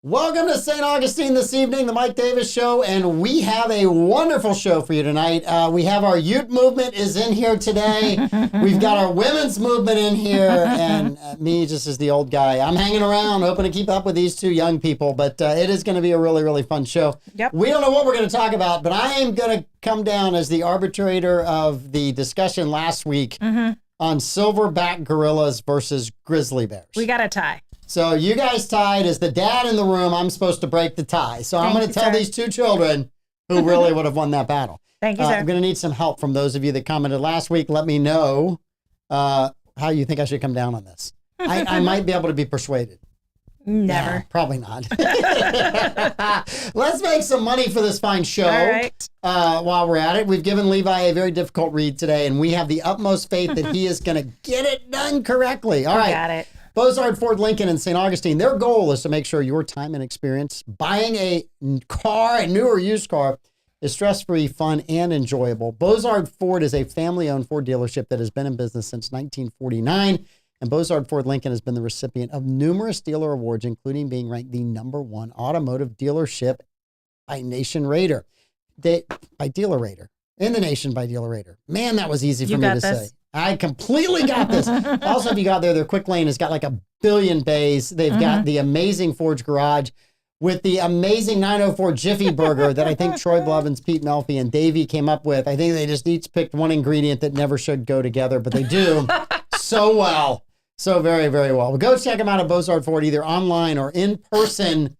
Welcome to St. Augustine this evening, the Mike Davis Show, and we have a wonderful show for you tonight. We have our youth movement is in here today. We've got our women's movement in here, and me just as the old guy. I'm hanging around, hoping to keep up with these two young people, but it is going to be a really, really fun show. Yep. We don't know what we're going to talk about, but I am going to come down as the arbitrator of the discussion last week on silverback gorillas versus grizzly bears. We got a tie. So you guys tied. As the dad in the room, I'm supposed to break the tie. So I'm going to tell these two children who really would have won that battle. Thank you, sir. I'm going to need some help from those of you that commented last week. Let me know how you think I should come down on this. I might be able to be persuaded. Never. Yeah, probably not. Let's make some money for this fine show. All right. While we're at it, we've given Levi a very difficult read today, and we have the utmost faith that he is going to get it done correctly. All right. Got it. Bozard Ford Lincoln in St. Augustine, their goal is to make sure your time and experience buying a car, a new or used car, is stress-free, fun, and enjoyable. Bozard Ford is a family-owned Ford dealership that has been in business since 1949, and Bozard Ford Lincoln has been the recipient of numerous dealer awards, including being ranked the #1 automotive dealership by Nation Rater. By Dealer Rater. In the nation by Dealer Rater. Man, that was easy for me to say. I completely got this. Also, if you got there, their Quick Lane has got like 1 billion bays. They've got the amazing Ford's Garage with the amazing 904 Jiffy Burger that I think Troy Blevins, Pete Melfi, and Davey came up with. I think they just each picked one ingredient that never should go together, but they do so well. So very, very well. Well, go check them out at Bozard Ford, either online or in person,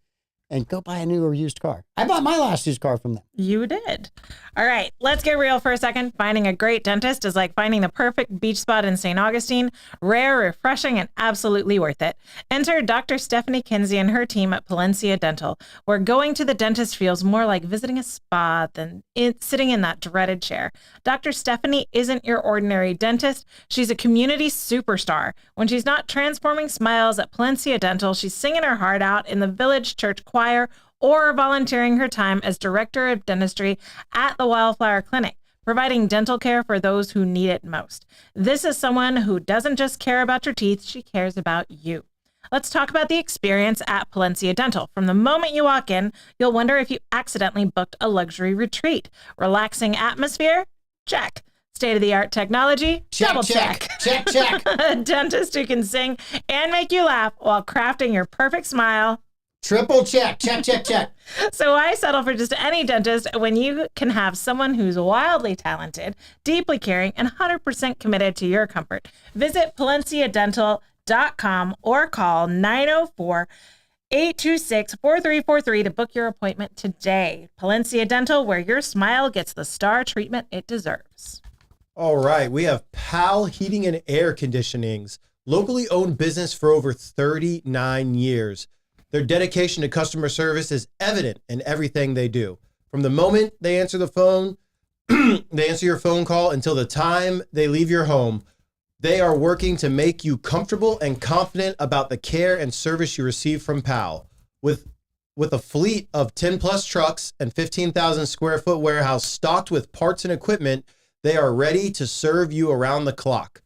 and go buy a new or used car. I bought my last used car from them. You did. All right, let's get real for a second. Finding a great dentist is like finding the perfect beach spot in St. Augustine. Rare, refreshing, and absolutely worth it. Enter Dr. Stephanie Kinsey and her team at Palencia Dental, where going to the dentist feels more like visiting a spa than sitting in that dreaded chair. Dr. Stephanie isn't your ordinary dentist. She's a community superstar. When she's not transforming smiles at Palencia Dental, she's singing her heart out in the village church choir or volunteering her time as director of dentistry at the Wildflower Clinic, providing dental care for those who need it most. This is someone who doesn't just care about your teeth, she cares about you. Let's talk about the experience at Palencia Dental. From the moment you walk in, you'll wonder if you accidentally booked a luxury retreat. Relaxing atmosphere? Check. State-of-the-art technology? Double check. Check. A dentist who can sing and make you laugh while crafting your perfect smile? Triple check. Check. So why settle for just any dentist when you can have someone who's wildly talented, deeply caring, and 100% committed to your comfort? Visit PalenciaDental.com or call 904-826-4343 to book your appointment today. Palencia Dental, where your smile gets the star treatment it deserves. All right, we have PAL Heating and Air Conditionings, locally owned business for over 39 years. Their dedication to customer service is evident in everything they do. From the moment they answer the phone, they answer your phone call until the time they leave your home, they are working to make you comfortable and confident about the care and service you receive from PAL. With a fleet of 10 plus trucks and 15,000 square foot warehouse stocked with parts and equipment, they are ready to serve you around the clock.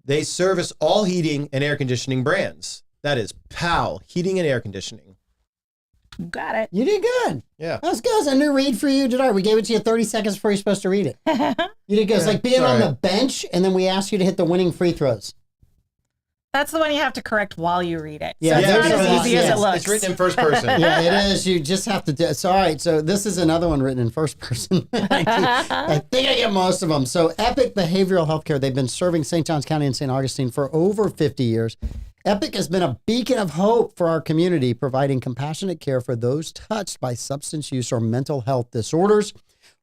They service all heating and air conditioning brands. That is PAL Heating and Air Conditioning. Got it. You did good. Yeah. That was good. It's a new read for you. We gave it to you 30 seconds before you're supposed to read it. You did good. It's like being on the bench, and then we asked you to hit the winning free throws. That's the one you have to correct while you read it. Yeah, so it's not as easy as it looks. It's written in first person. Yeah, it is. You just have to do it. So, all right. So this is another one written in first person. I think I get most of them. So Epic Behavioral Healthcare, they've been serving St. Johns County and St. Augustine for over 50 years. Epic has been a beacon of hope for our community, providing compassionate care for those touched by substance use or mental health disorders.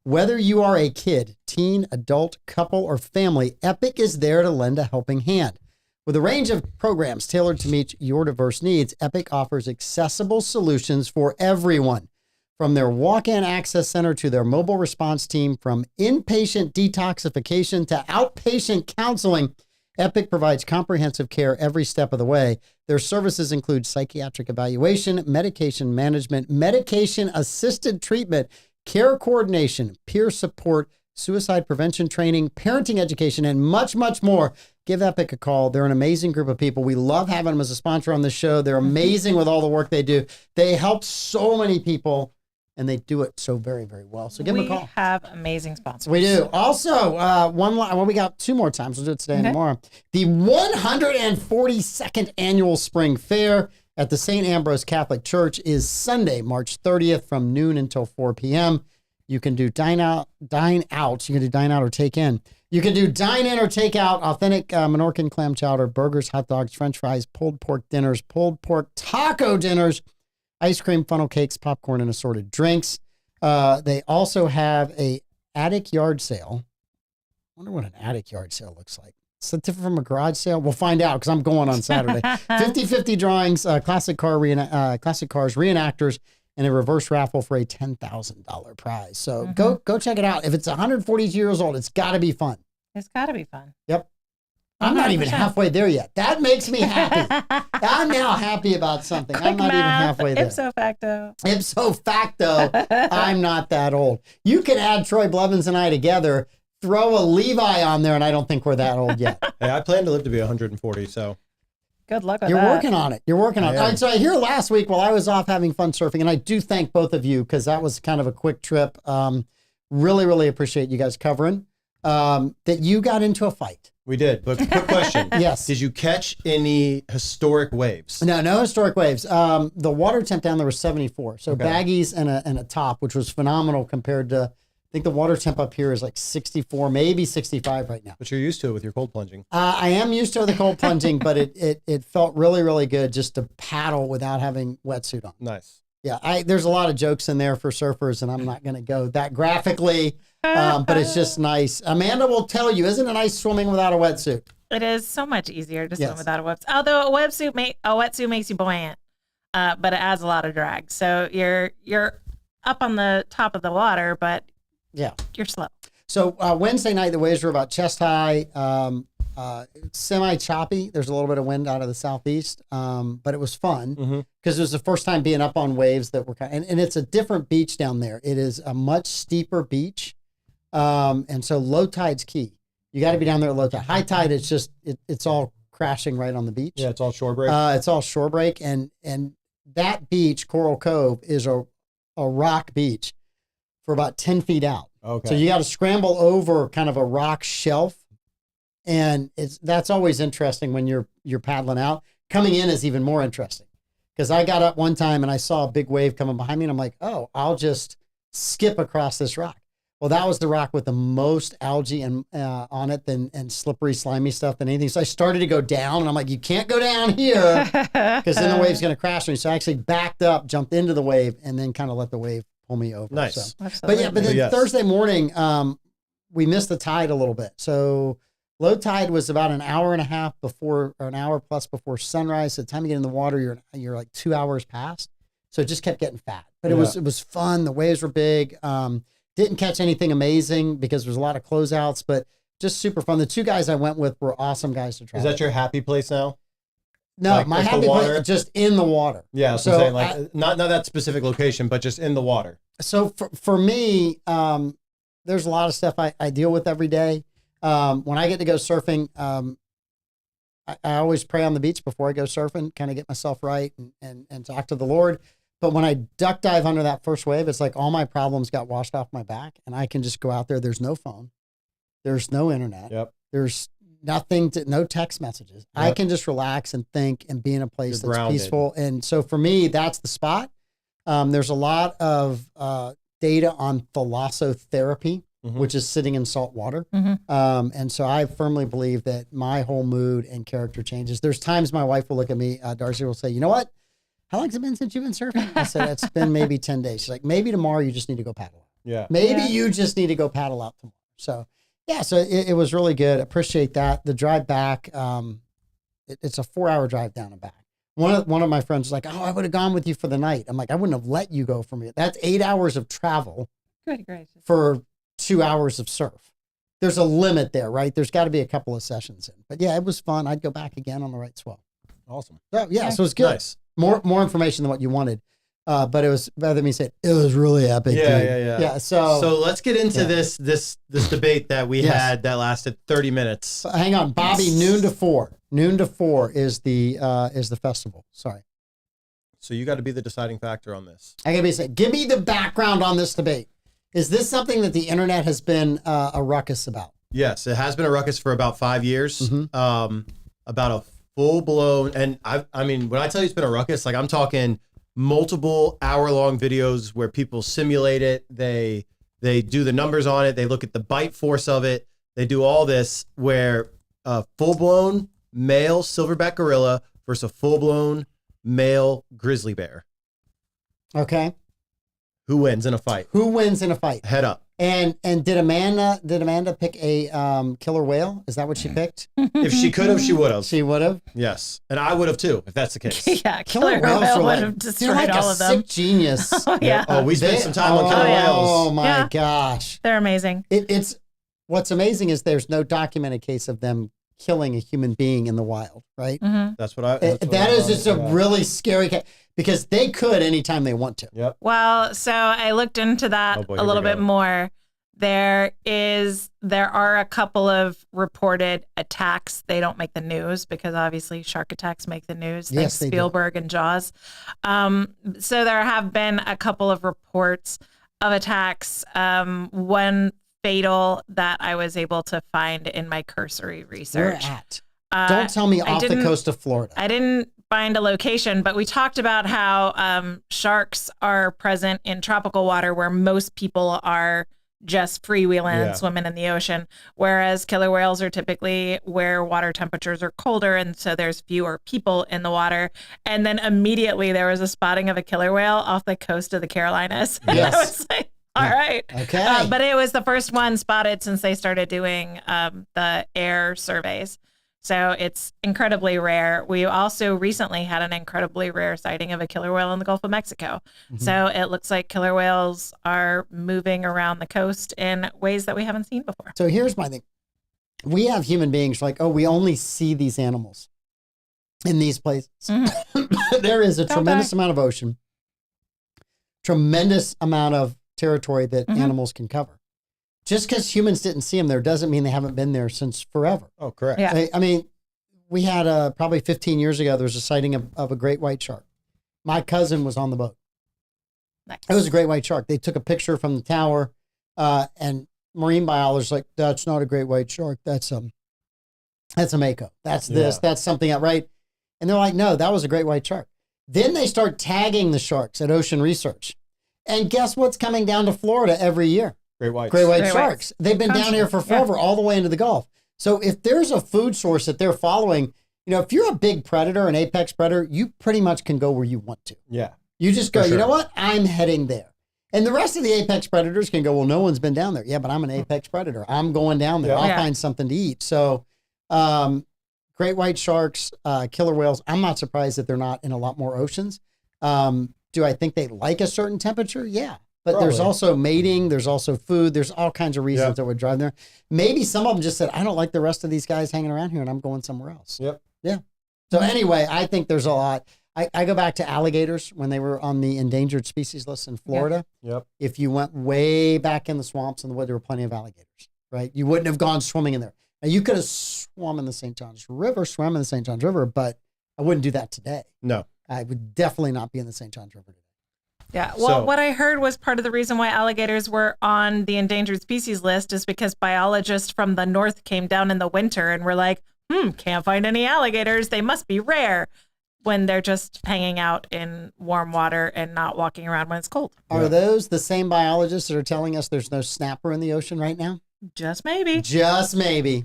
Whether you are a kid, teen, adult, couple, or family, Epic is there to lend a helping hand. With a range of programs tailored to meet your diverse needs, Epic offers accessible solutions for everyone. From their walk-in access center to their mobile response team, from inpatient detoxification to outpatient counseling, Epic provides comprehensive care every step of the way. Their services include psychiatric evaluation, medication management, medication-assisted treatment, care coordination, peer support, suicide prevention training, parenting education, and much, much more. Give Epic a call. They're an amazing group of people. We love having them as a sponsor on the show. They're amazing with all the work they do. They help so many people, and they do it so very, very well. So give them a call. We have amazing sponsors. We do. Also, we got 2 more times. We'll do it today and tomorrow. The 142nd Annual Spring Fair at the St. Ambrose Catholic Church is Sunday, March 30th from noon until 4 p.m. You can do dine out. You can do dine out or take in. You can do dine in or take out authentic Menorcan clam chowder, burgers, hot dogs, French fries, pulled pork dinners, pulled pork taco dinners, ice cream, funnel cakes, popcorn, and assorted drinks. They also have a attic yard sale. I wonder what an attic yard sale looks like. Is it different from a garage sale? We'll find out because I'm going on Saturday. 50-50 drawings, classic cars, reenactors, and a reverse raffle for a $10,000 prize. So go check it out. If it's 142 years old, it's got to be fun. It's got to be fun. Yep. I'm not even halfway there yet. That makes me happy. I'm now happy about something. I'm not even halfway there. Ipso facto. Ipso facto, I'm not that old. You can add Troy Blevins and I together, throw a Levi on there, and I don't think we're that old yet. Hey, I plan to live to be 140, so. Good luck with You're that. working on it. You're working on it. All right, so here last week while I was off having fun surfing, and I do thank both of you because that was kind of a quick trip. Really, really appreciate you guys covering that you got into a fight. We did, but quick question. Yes. Did you catch any historic waves? No historic waves. The water temp down there was 74. So baggies and a top, which was phenomenal compared to, I think the water temp up here is like 64, maybe 65 right now. But you're used to it with your cold plunging. I am used to the cold plunging, but it felt really, really good just to paddle without having wetsuit on. Nice. Yeah, there's a lot of jokes in there for surfers, and I'm not going to go that graphically, but it's just nice. Amanda will tell you, isn't it nice swimming without a wetsuit? It is so much easier to swim without a wetsuit. Although a wetsuit makes you buoyant, but it adds a lot of drag. So you're up on the top of the water, but you're slow. So Wednesday night, the waves were about chest high, semi choppy. There's a little bit of wind out of the southeast, but it was fun because it was the first time being up on waves that were and it's a different beach down there. It is a much steeper beach, and so low tide's key. You got to be down there at low tide. High tide, it's just it's all crashing right on the beach. Yeah, it's all shore break. It's all shore break, and that beach, Coral Cove, is a rock beach for about 10 feet out. Okay. So you got to scramble over kind of a rock shelf. And that's always interesting when you're paddling out. Coming in is even more interesting because I got up one time and I saw a big wave coming behind me and I'm like, oh, I'll just skip across this rock. Well, that was the rock with the most algae and on it and slippery, slimy stuff than anything. So I started to go down and I'm like, you can't go down here because then the wave's going to crash me. So I actually backed up, jumped into the wave, and then kind of let the wave pull me over. Nice. So, but then Thursday morning, we missed the tide a little bit. So low tide was about an hour and a half before, or an hour plus before sunrise. So the time you get in the water, you're like 2 hours past. So it just kept getting fat. But it was fun. The waves were big. Didn't catch anything amazing because there was a lot of closeouts, but just super fun. The 2 guys I went with were awesome guys to travel. Is that your happy place now? No, like my happy place just in the water. Yeah, so saying, like not that specific location, but just in the water. So for me, there's a lot of stuff I deal with every day. When I get to go surfing, I always pray on the beach before I go surfing, kind of get myself right and talk to the Lord. But when I duck dive under that first wave, it's like all my problems got washed off my back and I can just go out there. There's no phone. There's no internet. Yep. There's nothing no text messages. Yep. I can just relax and think and be in a place that's grounded. Peaceful. And so for me, that's the spot. There's a lot of data on thalassotherapy, which is sitting in salt water. And so I firmly believe that my whole mood and character changes. There's times my wife will look at me, Darcy will say, you know what? How long has it been since you've been surfing? I said, it's been maybe 10 days. She's like, maybe tomorrow you just need to go paddle out. Yeah. Maybe you just need to go paddle out tomorrow. So yeah, so it was really good. Appreciate that. The drive back, it's a 4-hour drive down and back. One of my friends was like, oh, I would have gone with you for the night. I'm like, I wouldn't have let you go for me. That's 8 hours of travel. Good gracious. For 2 hours of surf. There's a limit there, right? There's got to be a couple of sessions in. But yeah, it was fun. I'd go back again on the right swell. Awesome. So yeah, so it was good. Nice. More information than what you wanted. But it was rather than me say it was really epic. Yeah, dude. yeah. Yeah. So let's get into this debate that we had that lasted 30 minutes. hang on, Bobby. Noon to 4. Noon to 4 is the festival. Sorry. So you got to be the deciding factor on this. I gotta be saying, give me the background on this debate. Is this something that the internet has been a ruckus about? Yes, it has been a ruckus for about 5 years. Mm-hmm. About a full blown, and I mean, when I tell you it's been a ruckus, like I'm talking multiple hour-long videos where people simulate it. They do the numbers on it. They look at the bite force of it. They do all this where a full-blown male silverback gorilla versus a full-blown male grizzly bear. Okay. Who wins in a fight? Who wins in a fight? Head up. And did Amanda pick a killer whale? Is that what she picked? If she could have, she would have. She would have. Yes, and I would have too, if that's the case. Yeah, killer whales whale are would like, have they're destroyed like all a of them. sick genius. Yeah. Oh, we spent some time on killer whales. Oh my Yeah. gosh! They're amazing. It's what's amazing is there's no documented case of them killing a human being in the wild, right? Mm-hmm. That's what I. That is just a really scary case because they could anytime they want to. Yep. Well, so I looked into that Oh boy, a here little we bit go. more. There are a couple of reported attacks. They don't make the news because obviously shark attacks make the news. Yes, Thanks they do. Spielberg and Jaws. So there have been a couple of reports of attacks. One fatal that I was able to find in my cursory Where research. at? Don't tell me I off the didn't- coast of Florida. I didn't find a location, but we talked about how sharks are present in tropical water where most people are just freewheeling Yeah. and swimming in the ocean, whereas killer whales are typically where water temperatures are colder, and so there's fewer people in the water. And then immediately there was a spotting of a killer whale off the coast of the Carolinas. And Yes. I was like, all right. Okay. But it was the first one spotted since they started doing the air surveys. So it's incredibly rare. We also recently had an incredibly rare sighting of a killer whale in the Gulf of Mexico. Mm-hmm. So it looks like killer whales are moving around the coast in ways that we haven't seen before. So here's my thing. We have human beings like, oh, we only see these animals in these places. There is a tremendous amount of ocean, tremendous amount of territory that animals can cover. Just because humans didn't see them there doesn't mean they haven't been there since forever. Oh, correct. Yeah. I mean, we had probably 15 years ago, there was a sighting of a great white shark. My cousin was on the boat. Nice. It was a great white shark. They took a picture from the tower, and marine biologists like, that's not a great white shark. That's a mako. That's this. Yeah. That's something else, right? And they're like, no, that was a great white shark. Then they start tagging the sharks at Ocean Research. And guess what's coming down to Florida every year? Great whites. Great white Great sharks. whites. They've been down here for forever, all the way into the Gulf. So if there's a food source that they're following, you know, if you're a big predator, an apex predator, you pretty much can go where you want to. Yeah. You just go, For you know sure. what? I'm heading there. And the rest of the apex predators can go, well, no one's been down there. Yeah, but I'm an apex predator. I'm going down there. Yeah. I'll Yeah. find something to eat. So great white sharks, killer whales, I'm not surprised that they're not in a lot more oceans. Do I think they like a certain temperature? Yeah. But there's Probably. also mating. There's also food. There's all kinds of reasons Yep. that would drive there. Maybe some of them just said, I don't like the rest of these guys hanging around here and I'm going somewhere else. Yep. Yeah. So anyway, I think there's a lot. I go back to alligators when they were on the endangered species list in Florida. Yep. If you went way back in the swamps and the wood, there were plenty of alligators, right? You wouldn't have gone swimming in there. Now, you could have swum in the St. Johns River, swam in the St. Johns River, but I wouldn't do that today. No. I would definitely not be in the St. Johns River today. Yeah. Well, So- what I heard was part of the reason why alligators were on the endangered species list is because biologists from the north came down in the winter and were like, can't find any alligators. They must be rare, when they're just hanging out in warm water and not walking around when it's cold. Are those the same biologists that are telling us there's no snapper in the ocean right now? Just maybe. Just maybe.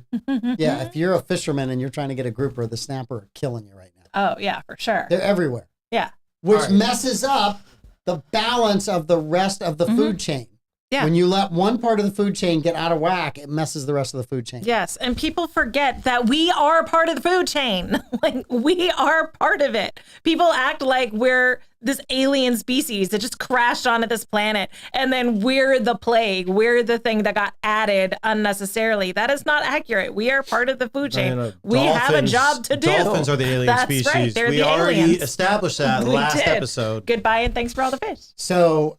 Yeah, if you're a fisherman and you're trying to get a grouper, the snapper are killing you right now. Oh, yeah, for sure. They're everywhere. Yeah. Which All right. messes up the balance of the rest of the food chain. Yeah. When you let one part of the food chain get out of whack, it messes the rest of the food chain. Yes. And people forget that we are part of the food chain. Like, we are part of it. People act like we're this alien species that just crashed onto this planet, and then we're the plague. We're the thing that got added unnecessarily. That is not accurate. We are part of the food chain. We have a job to do. Dolphins are the alien That's species. right. They're We the already aliens. established that We last did. episode. Goodbye and thanks for all the fish. So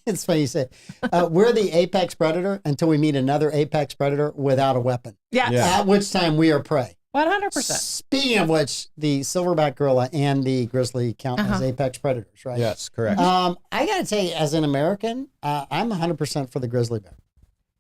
it's funny you say we're the apex predator until we meet another apex predator without a weapon. Yeah. Yeah. At which time we are prey. 100%. Speaking of which, the silverback gorilla and the grizzly count as apex predators, right? Yes, correct. I gotta tell you, as an American, I'm 100% for the grizzly bear.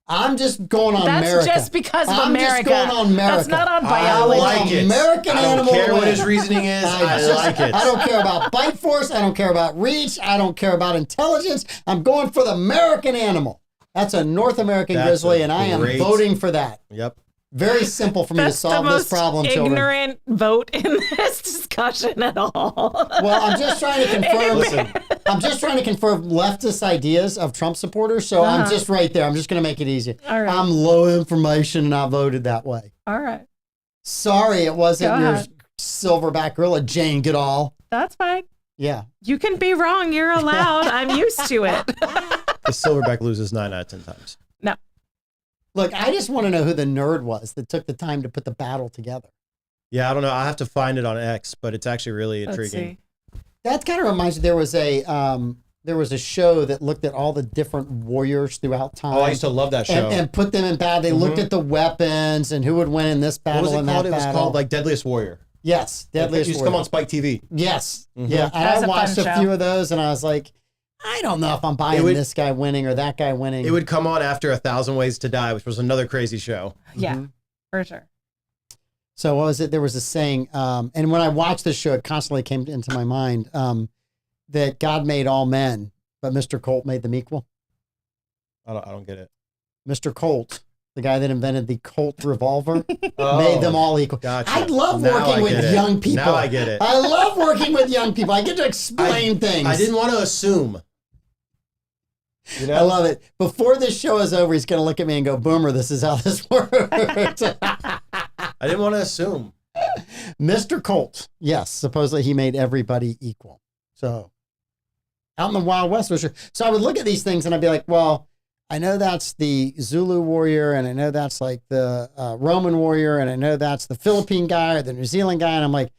I'm just going on That's America. just because of I'm America. just going on America. That's not on I biology. like it. American I don't animal care what wins. his reasoning is. I like it. I don't care about bite force. I don't care about reach. I don't care about intelligence. I'm going for the American animal. That's a North American That's grizzly, a and I am great- voting for that. Yep. Very simple for me to That's solve the this most problem, children. ignorant vote in this discussion at all. Well, I'm just trying to confirm. Listen, I'm just trying to confirm leftist ideas of Trump supporters. So I'm just right there. I'm just going to make it easy. All right. I'm low information, and I voted that way. All right. Sorry, it wasn't Go your ahead. silverback gorilla, Jane Goodall. That's fine. Yeah. You can be wrong. You're allowed. I'm used to it. the silverback loses 9 out of 10 times. No. Look, I just want to know who the nerd was that took the time to put the battle together. Yeah, I don't know. I have to find it on X, but it's actually really Let's intriguing. see. That kind of reminds me. There was a show that looked at all the different warriors throughout time. Oh, I used to love that show. and put them in battle. They looked at the weapons and who would win in this What battle was it and called? that It was battle. called like Deadliest Warrior. Yes, It Deadliest used to come Warrior. on Spike TV. Yes, Mhm. yeah. And That was I a watched fun a show. few of those, and I was like, I don't know if I'm buying would- this guy winning or that guy winning. It would come on after 1,000 Ways to Die, which was another crazy show. Yeah, for sure. So what was it? There was a saying, and when I watched this show, it constantly came into my mind that God made all men, but Mr. Colt made them equal. I don't get it. Mr. Colt, the guy that invented the Colt revolver, Oh, made them all equal. Gotcha. I love Now working I with get it. young people. Now I get it. I love working with young people. I get to explain things. I didn't want to assume. You know? I love it. Before this show is over, he's going to look at me and go, Boomer, this is how this works. I didn't want to assume. Mr. Colt, yes, supposedly he made everybody equal. So out in the Wild West, for sure. So I would look at these things and I'd be like, well, I know that's the Zulu warrior, and I know that's like the Roman warrior, and I know that's the Philippine guy or the New Zealand guy. And I'm like,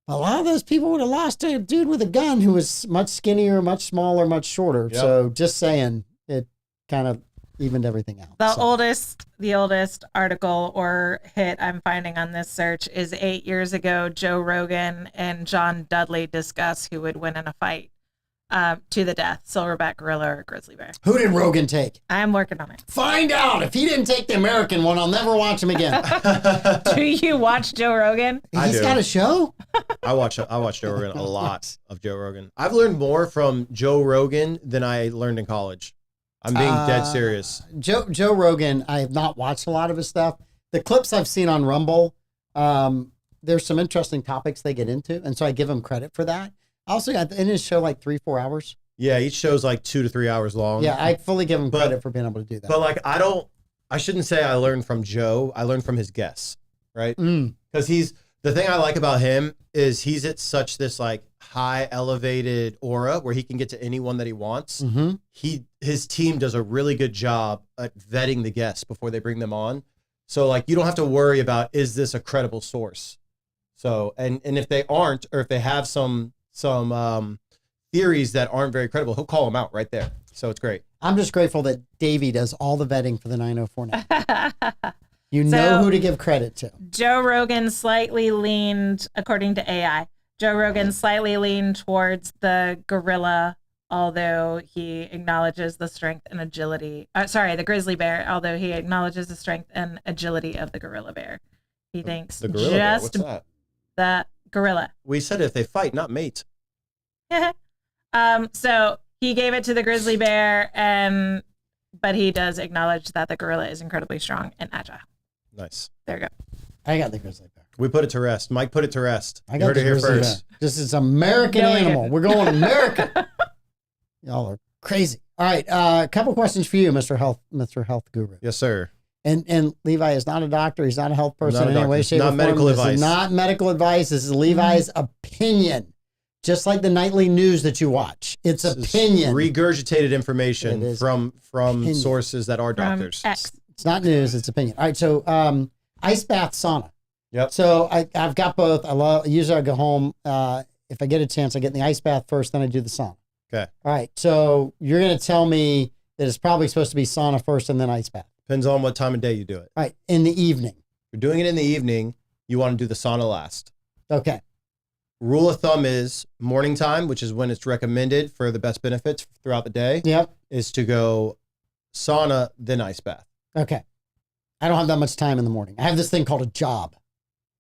a lot of those people would have lost to a dude with a gun who was much skinnier, much smaller, much shorter. Yep. So just saying, it kind of evened everything out. The So. oldest article or hit I'm finding on this search is 8 years ago. Joe Rogan and John Dudley discuss who would win in a fight to the death, silverback gorilla or grizzly bear. Who did Rogan take? I'm working on it. Find out. If he didn't take the American one, I'll never watch him again. Do you watch Joe Rogan? I He's do. got a show? I watch Joe Rogan a lot of Joe Rogan. I've learned more from Joe Rogan than I learned in college. I'm being dead serious. Joe Rogan, I have not watched a lot of his stuff. The clips I've seen on Rumble, there's some interesting topics they get into, and so I give him credit for that. Also, got in his show like 3-4 hours. Yeah, each show's like 2 to 3 hours long. Yeah, I fully give him But- credit for being able to do that. But like, I shouldn't say I learned from Joe. I learned from his guests, right? Mm. Because the thing I like about him is he's at such this like high elevated aura where he can get to anyone that he wants. Mm-hmm. His team does a really good job at vetting the guests before they bring them on. So like, you don't have to worry about, is this a credible source? So, and if they aren't, or if they have some theories that aren't very credible, he'll call them out right there. So it's great. I'm just grateful that Davey does all the vetting for the 904. You So- know who to give credit to. Joe Rogan slightly leaned, according to AI, Joe Rogan slightly leaned towards the gorilla, although he acknowledges the strength and agility. The grizzly bear, although he acknowledges the strength and agility of the gorilla bear. He thinks The gorilla bear, just what's that? the gorilla. We said if they fight, not mate. So he gave it to the grizzly bear, but he does acknowledge that the gorilla is incredibly strong and agile. Nice. There you go. I got the grizzly bear. We put it to rest. Mike put it to rest. I You got heard the it here grizzly first. bear. This is American No, we animal. didn't. We're going American. Y'all are crazy. All right, a couple questions for you, Mr. Health Guru. Yes, sir. And Levi is not a doctor. He's not a health person Not a in any way, doctor. shape, Not or form. medical This is advice. not medical advice. This is Levi's opinion. just like the nightly news that you watch. It's opinion. Regurgitated It information is from opinion. sources that are From doctors. X. It's not news, it's opinion. All right, so ice bath, sauna. Yep. So I've got both. Usually I go home. If I get a chance, I get in the ice bath first, then I do the sauna. Okay. All right, so you're going to tell me that it's probably supposed to be sauna first and then ice bath. Depends on what time of day you do it. All right, in the evening. If you're doing it in the evening, you want to do the sauna last. Okay. Rule of thumb is morning time, which is when it's recommended for the best benefits throughout the day, Yep. is to go sauna, then ice bath. Okay. I don't have that much time in the morning. I have this thing called a job.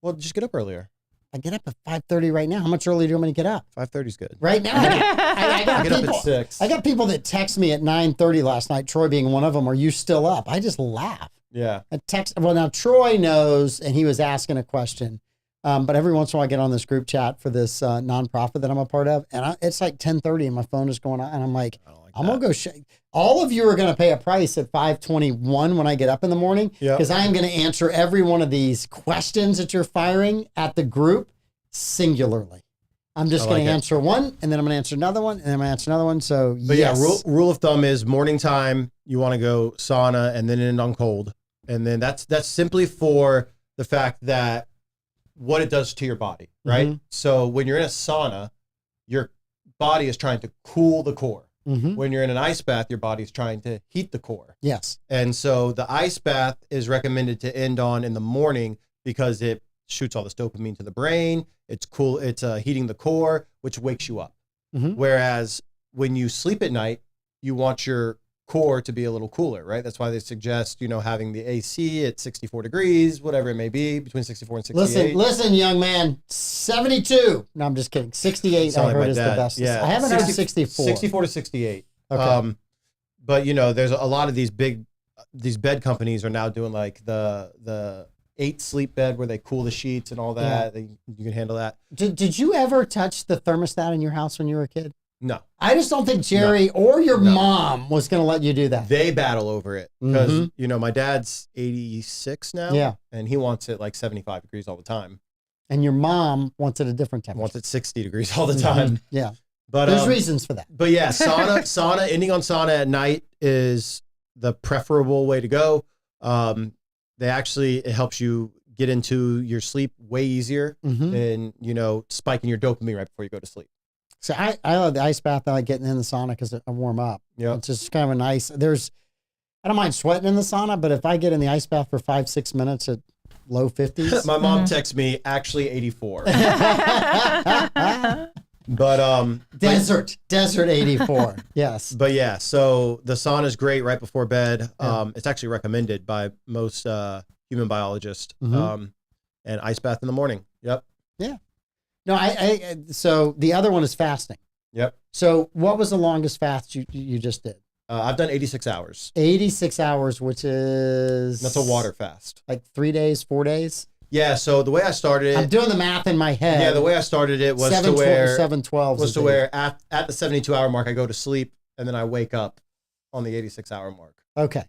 Well, just get up earlier. I get up at 5:30 right now. How much earlier do you want me to get up? 5:30 is good. Right now? I got Get up people. at 6. I got people that text me at 9:30 last night, Troy being one of them. Are you still up? I just laugh. Yeah. Well, now Troy knows, and he was asking a question. But every once in a while I get on this group chat for this nonprofit that I'm a part of. And it's like 10:30 and my phone is going on. And I'm like, I'm going to go all of you are going to pay a price at 5:21 when I get up in the morning. Yep. Because I am going to answer every one of these questions that you're firing at the group singularly. I'm just going to answer one, and then I'm going to answer another one, and then I'm going to answer another one. So, But yes. yeah, rule of thumb is morning time, you want to go sauna and then end on cold. And then that's simply for the fact that what it does to your body, right? Mhm. So when you're in a sauna, your body is trying to cool the core. Mhm. When you're in an ice bath, your body is trying to heat the core. Yes. And so the ice bath is recommended to end on in the morning because it shoots all this dopamine to the brain. It's cool. It's heating the core, which wakes you up. Mhm. Whereas when you sleep at night, you want your core to be a little cooler, right? That's why they suggest, having the AC at 64 degrees, whatever it may be, between 64 and 68. Listen, young man, 72. No, I'm just kidding. 68, Sound I like heard, my is the dad. best. Yeah. I haven't heard 64. 64 to 68. Okay. But there's a lot of these bed companies are now doing like the 8 sleep bed where they cool the sheets and all that. You can handle that. Did you ever touch the thermostat in your house when you were a kid? No, I just don't think Jerry or your mom was going to let you do that. they battle over it because my dad's 86 now. Yeah. And he wants it like 75 degrees all the time. And your mom wants it a different temperature. Wants it 60 degrees all the time. Yeah. But There's reasons for that. But yeah, sauna, ending on sauna at night is the preferable way to go. It helps you get into your sleep way easier than, spiking your dopamine right before you go to sleep. So I love the ice bath. I like getting in the sauna because I warm up. Yeah. It's just kind of a nice, I don't mind sweating in the sauna, but if I get in the ice bath for 5-6 minutes at low 50s. My mom texts me, actually 84. But Desert 84. Yes. But yeah, so the sauna is great right before bed. It's actually recommended by most human biologists. And ice bath in the morning. Yep. Yeah. No, so the other one is fasting. Yep. So what was the longest fast you just did? I've done 86 hours. 86 hours, which is... That's a water fast. Like 3 days, 4 days? Yeah, so the way I started it... I'm doing the math in my head. Yeah, the way I started it was to where... 7-12. Was to where at the 72-hour mark, I go to sleep, and then I wake up on the 86-hour mark. Okay.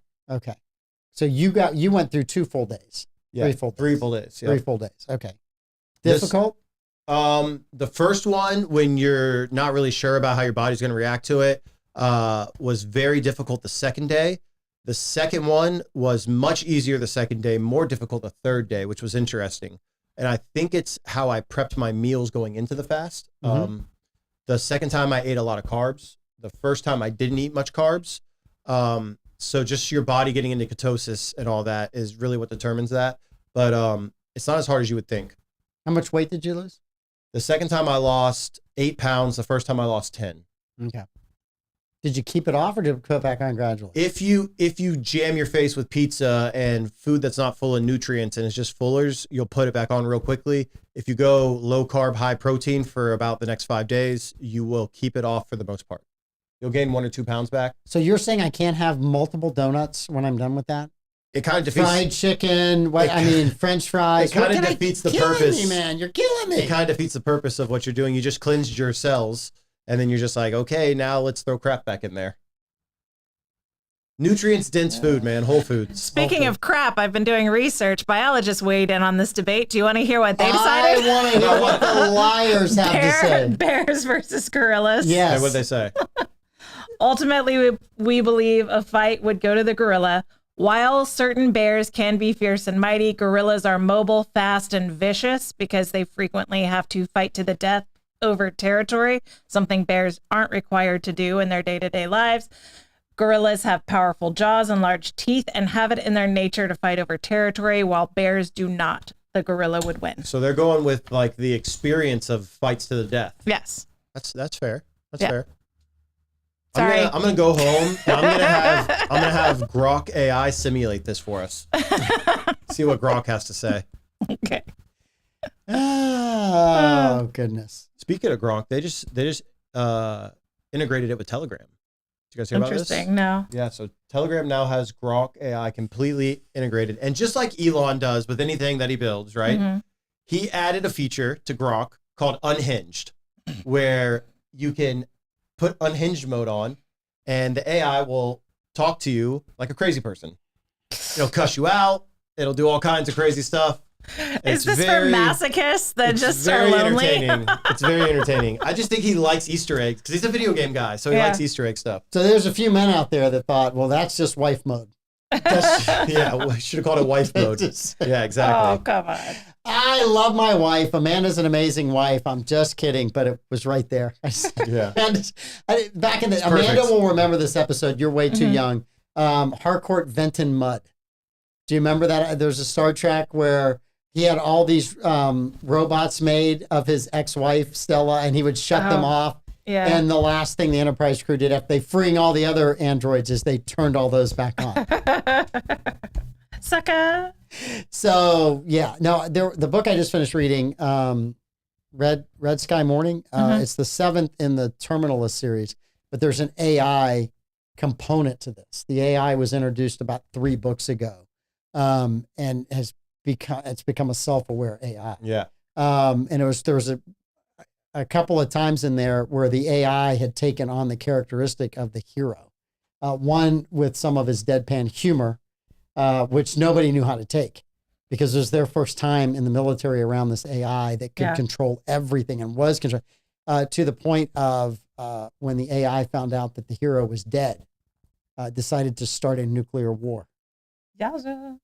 So you went through 2 full days. Yeah, 3 full days. 3 full days. Yep. 3 full days. Okay. Difficult? The first one, when you're not really sure about how your body's going to react to it, was very difficult the second day. The second one was much easier the second day, more difficult the third day, which was interesting. And I think it's how I prepped my meals going into the fast. The second time I ate a lot of carbs. The first time I didn't eat much carbs. So just your body getting into ketosis and all that is really what determines that. But it's not as hard as you would think. How much weight did you lose? The second time I lost 8 pounds. The first time I lost 10. Okay. Did you keep it off or did it put back on gradually? If you jam your face with pizza and food that's not full of nutrients and it's just fullers, you'll put it back on real quickly. If you go low carb, high protein for about the next 5 days, you will keep it off for the most part. You'll gain 1 or 2 pounds back. So you're saying I can't have multiple donuts when I'm done with that? It kind of defeats fried chicken. French fries. It kind of defeats the purpose. You're killing me, man. You're killing me. It kind of defeats the purpose of what you're doing. You just cleansed your cells, and then you're just like, okay, now let's throw crap back in there. Nutrients dense food, man. Whole foods. Speaking of crap, I've been doing research. Biologists weighed in on this debate. Do you want to hear what they decided? I want to hear what the liars have to say. Bears versus gorillas. Yes. And what'd they say? Ultimately, we believe a fight would go to the gorilla. While certain bears can be fierce and mighty, gorillas are mobile, fast, and vicious because they frequently have to fight to the death over territory, something bears aren't required to do in their day-to-day lives. Gorillas have powerful jaws and large teeth and have it in their nature to fight over territory, while bears do not. The gorilla would win. So they're going with like the experience of fights to the death. Yes. That's fair. That's Yeah. fair. Sorry. I'm gonna go home and I'm gonna have Grok AI simulate this for us. See what Grok has to say. Okay. Oh, goodness. Speaking of Grok, they just integrated it with Telegram. Did you guys hear about this? Interesting. No. Yeah, so Telegram now has Grok AI completely integrated. And just like Elon does with anything that he builds, right? Mm-hmm. He added a feature to Grok called Unhinged, where you can put unhinged mode on and the AI will talk to you like a crazy person. It'll cuss you out. It'll do all kinds of crazy stuff. Is this for masochists that just are lonely? It's very entertaining. I just think he likes Easter eggs because he's a video game guy, so he likes Easter egg stuff. So there's a few men out there that thought, well, that's just wife mode. Yeah, we should have called it wife mode. Yeah, exactly. Oh, come on. I love my wife. Amanda's an amazing wife. I'm just kidding, but it was right there. Yeah. Back in the It's Amanda perfect. will remember this episode. You're way too young. Harcourt Venton Mudd. Do you remember that? There's a Star Trek where he had all these robots made of his ex-wife Stella, and he would shut them off. Yeah. And the last thing the Enterprise crew did after they freeing all the other androids is they turned all those back on. Sucker. So yeah, no, the book I just finished reading, Red Sky Morning. It's the 7th in the Terminalist series, but there's an AI component to this. The AI was introduced about 3 books ago, and it's become a self-aware AI. Yeah. And there was a couple of times in there where the AI had taken on the characteristic of the hero. One with some of his deadpan humor, which nobody knew how to take because it was their first time in the military around this AI that could control everything and was control to the point of when the AI found out that the hero was dead, decided to start a nuclear war. Yowza.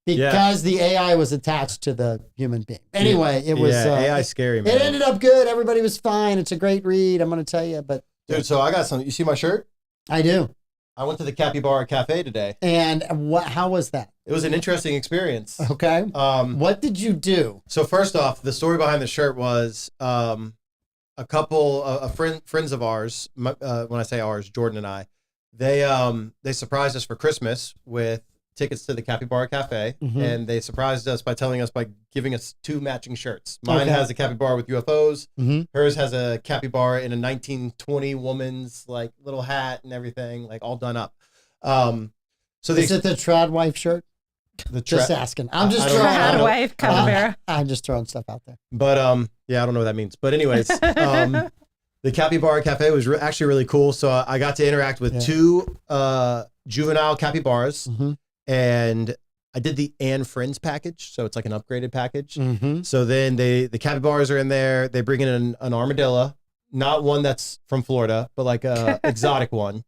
Because the AI was attached to the human being. Anyway, it was AI scary, man. It ended up good. Everybody was fine. It's a great read. I'm going to tell you, but Dude, so I got something. You see my shirt? I do. I went to the Capybara Cafe today. And how was that? It was an interesting experience. Okay. What did you do? So first off, the story behind the shirt was a couple of friends of ours. When I say ours, Jordan and I, they surprised us for Christmas with tickets to the Capybara Cafe, and they surprised us by giving us 2 matching shirts. Mine has a capybara with UFOs. Hers has a capybara in a 1920 woman's like little hat and everything, like all done up. So Is it the Trad Wife shirt? Just asking. I'm just throwing. Trad wife capybara. I'm just throwing stuff out there. But yeah, I don't know what that means. But anyways, the Capybara Cafe was actually really cool. So I got to interact with 2 juvenile capybaras. And I did the Anne Friends package, so it's like an upgraded package. So then the capybaras are in there. They bring in an armadillo, not one that's from Florida, but like a exotic one.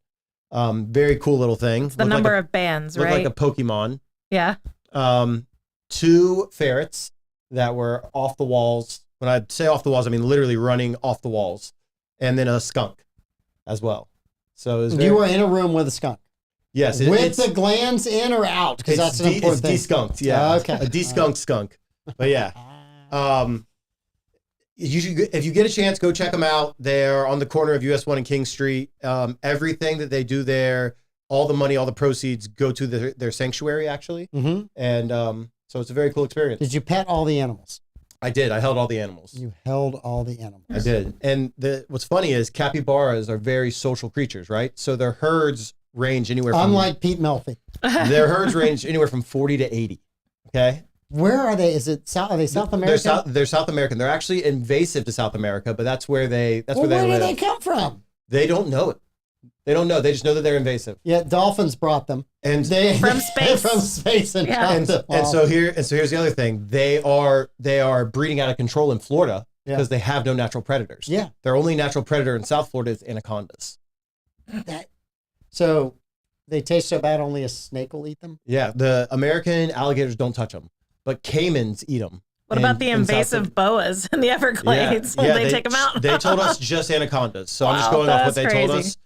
Very cool little thing. It's the number of bands, right? Looked like a Pokemon. Yeah. 2 ferrets that were off the walls. When I say off the walls, I mean literally running off the walls, and then a skunk as well. So it was you were in a room with a skunk. Yes, with the glands in or out, because that's an important thing. It's de-skunked, yeah. Okay. A de-skunked skunk. But yeah. If you get a chance, go check them out. They're on the corner of US 1 and King Street. Everything that they do there, all the money, all the proceeds go to their sanctuary, actually. And so it's a very cool experience. Did you pet all the animals? I did. I held all the animals. You held all the animals. I did. And what's funny is capybaras are very social creatures, right? So their herds range anywhere from... Unlike Pete Melfi. Their herds range anywhere from 40 to 80. Okay? Where are they? Are they South American? They're South American. They're actually invasive to South America, but that's where they where live. do they come from? They don't know it. They don't know. They just know that they're invasive. Yeah, dolphins brought them. And From space. From space and Yeah. dropped them and off. so here's the other thing. They are breeding out of control in Florida because they have no natural predators. Yeah. Their only natural predator in South Florida is anacondas. So they taste so bad only a snake will eat them? Yeah, the American alligators don't touch them, but caimans eat them. What about the invasive boas in the Everglades? Will they take them out? They told us just anacondas, so I'm just Wow, going off what that's they told crazy. us.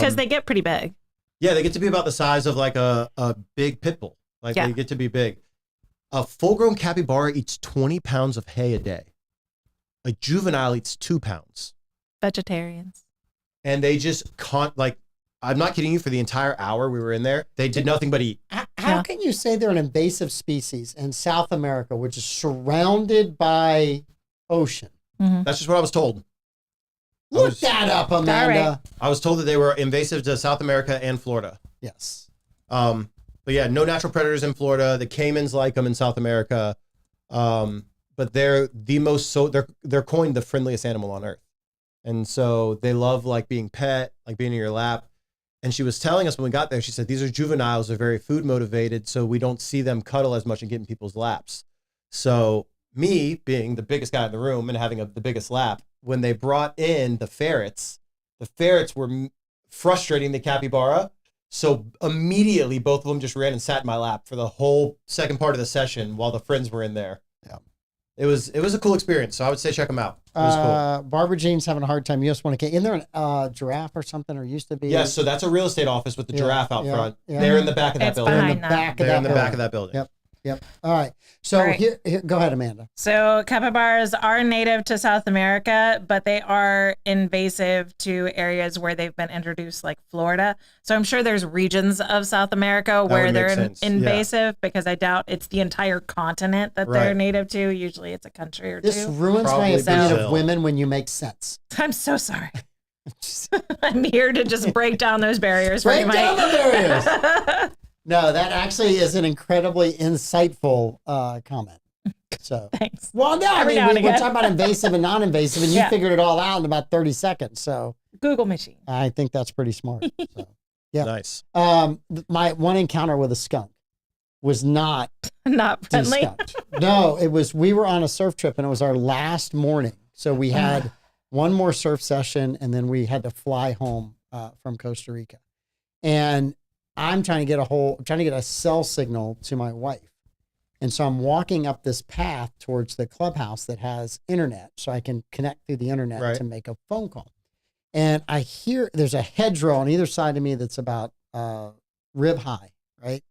Because they get pretty big. Yeah, they get to be about the size of like a big pit bull. Like Yeah. they get to be big. A full-grown capybara eats 20 pounds of hay a day. A juvenile eats 2 pounds. Vegetarians. And they just can't, like, I'm not kidding you, for the entire hour we were in there, they did nothing but eat. How can you say they're an invasive species in South America, which is surrounded by ocean? That's just what I was told. Look that up, Amanda. All right. I was told that they were invasive to South America and Florida. Yes. But yeah, no natural predators in Florida. The caimans like them in South America. But they're the most, they're coined the friendliest animal on earth. And so they love like being pet, like being in your lap. And she was telling us when we got there, she said, these are juveniles, they're very food motivated, so we don't see them cuddle as much and get in people's laps. So me being the biggest guy in the room and having the biggest lap, when they brought in the ferrets were frustrating the capybara. So immediately both of them just ran and sat in my lap for the whole second part of the session while the friends were in there. Yeah. It was a cool experience. So I would say check them out. It was cool. Barbara Jean's having a hard time. You just want to get in there, a giraffe or something, or used to be. Yes, so that's a real estate office with the giraffe out front. yeah. They're in the back of that It's building. behind in the that. back of They're that in the building. back of that building. Yep. Yep. All right. So All right. Here, go ahead, Amanda. So capybaras are native to South America, but they are invasive to areas where they've been introduced, like Florida. So I'm sure there's regions of South America where would they're make sense, yeah. invasive, because I doubt it's the entire continent that they're Right. native to. Usually it's a country or This two. ruins my Probably opinion Brazil. of women when you make sense. I'm so sorry. I'm here to just break down those barriers. Break Mike. down the barriers. No, that actually is an incredibly insightful comment. So, Thanks. well, no, I Every mean, now and we're again. talking about invasive and non-invasive, and you Yeah. figured it all out in about 30 seconds. So Google machine. I think that's pretty smart. So, yeah. Nice. My one encounter with a skunk was not Not friendly. skunk. No, we were on a surf trip, and it was our last morning. So we had one more surf session, and then we had to fly home from Costa Rica. And I'm trying to get a cell signal to my wife. And so I'm walking up this path towards the clubhouse that has internet, so I can connect through the internet Right. to make a phone call. And I hear there's a hedgerow on either side of me that's about rib high, right?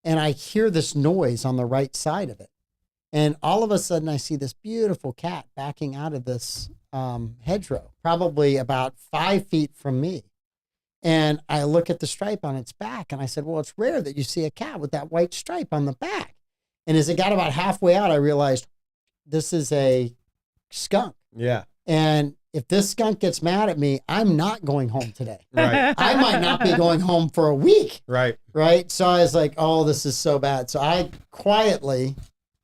And I hear this noise on the right side of it. And all of a sudden I see this beautiful cat backing out of this hedgerow, probably about 5 feet from me. And I look at the stripe on its back, and I said, well, it's rare that you see a cat with that white stripe on the back. And as it got about halfway out, I realized this is a skunk. Yeah. And if this skunk gets mad at me, I'm not going home today. Right. I might not be going home for a week. Right. Right. So I was like, oh, this is so bad. So I quietly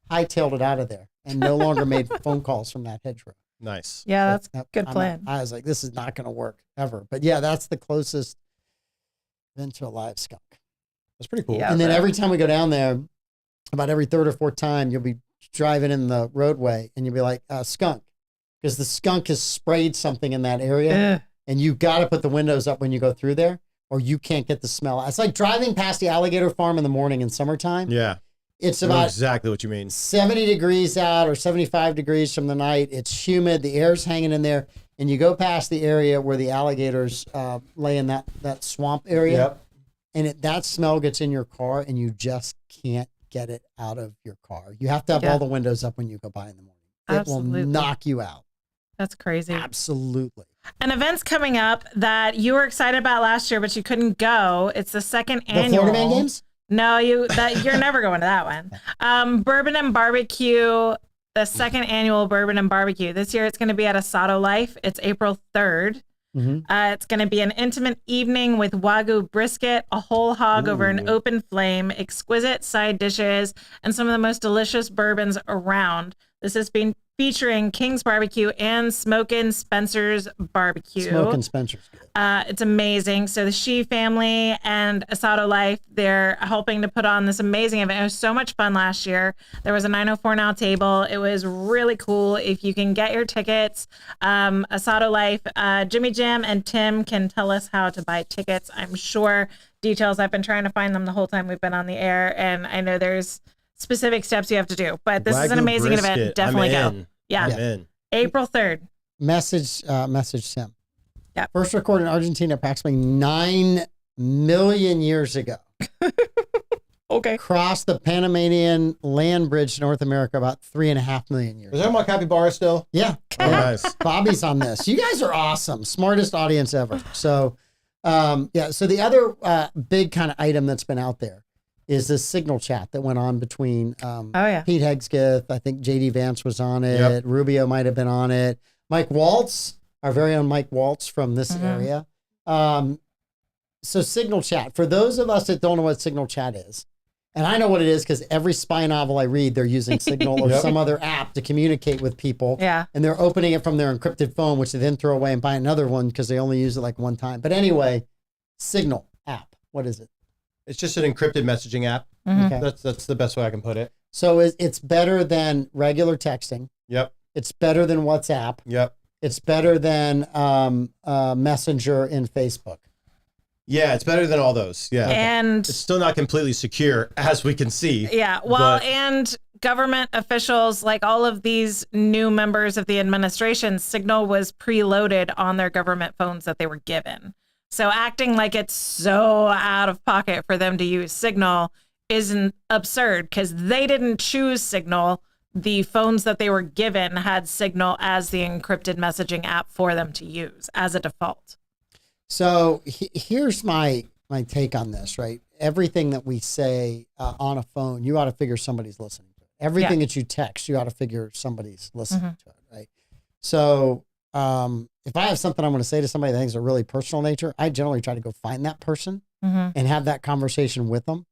hightailed it out of there and no longer made phone calls from that hedgerow. Nice. Yeah, that's Yep, good plan. I was like, this is not going to work ever. But yeah, that's the closest been to a live skunk. That's pretty cool. Yeah. And then bro. every time we go down there, about every third or fourth time, you'll be driving in the roadway and you'll be like, skunk. Because the skunk has sprayed something in that area. Ugh. And you got to put the windows up when you go through there, or you can't get the smell. It's like driving past the alligator farm in the morning in summertime. Yeah. It's I know about exactly what you mean. 70 degrees out or 75 degrees from the night. It's humid. The air's hanging in there. And you go past the area where the alligators lay in that swamp area. Yep. And that smell gets in your car and you just can't get it out of your car. You have to have Yeah. all the windows up when you go by in the morning. Absolutely. It will knock you out. That's crazy. Absolutely. An event's coming up that you were excited about last year, but you couldn't go. It's the second The annual. Florida Man Games? No, you're never going to that one. Bourbon and Barbecue, the second annual Bourbon and Barbecue. This year it's going to be at Asado Life. It's April 3rd. Mm-hmm. It's going to be an intimate evening with Wagyu brisket, a whole hog over an open flame, exquisite side dishes, and some of the most delicious bourbons around. This is being featuring King's Barbecue and Smokin' Spencer's Barbecue. Smokin' Spencer's good. It's amazing. So the Shee family and Asado Life, they're helping to put on this amazing event. It was so much fun last year. There was a 904 Now table. It was really cool. If you can get your tickets, Asado Life, Jimmy Jim and Tim can tell us how to buy tickets. I'm sure details. I've been trying to find them the whole time we've been on the air, and I know there's specific steps you have to do, but this is an amazing event. Definitely go. Yeah. I'm in. April 3rd. Message Sim. Yeah. First recorded in Argentina approximately 9 million years ago. Okay. Crossed the Panamanian land bridge to North America about 3.5 million years Is that my capybara still? Yeah. Oh, nice. Bobby's on this. You guys are awesome. Smartest audience ever. So, so the other big kind of item that's been out there is this signal chat that went on between Pete Hegseth. I think JD Vance was on it. Yep. Rubio might have been on it. Mike Waltz, our very own Mike Waltz from this area. So signal chat, for those of us that don't know what signal chat is, and I know what it is because every spy novel I read, they're using Signal or some other app to communicate with people. Yeah. And they're opening it from their encrypted phone, which they then throw away and buy another one because they only use it like one time. But anyway, Signal app. What is it? It's just an encrypted messaging app. Okay. That's the best way I can put it. So it's better than regular texting. Yep. It's better than WhatsApp. Yep. It's better than Messenger in Facebook. Yeah, it's better than all those. Yeah. And it's still not completely secure, as we can see. Yeah. Well, and government officials, like all of these new members of the administration, Signal was preloaded on their government phones that they were given. So acting like it's so out of pocket for them to use Signal isn't absurd because they didn't choose Signal. The phones that they were given had Signal as the encrypted messaging app for them to use as a default. So here's my take on this, right? Everything that we say on a phone, you ought to figure somebody's listening to it. Everything that you text, you ought to figure somebody's listening to it, right? So if I have something I'm going to say to somebody that thinks a really personal nature, I generally try to go find that person and have that conversation with them,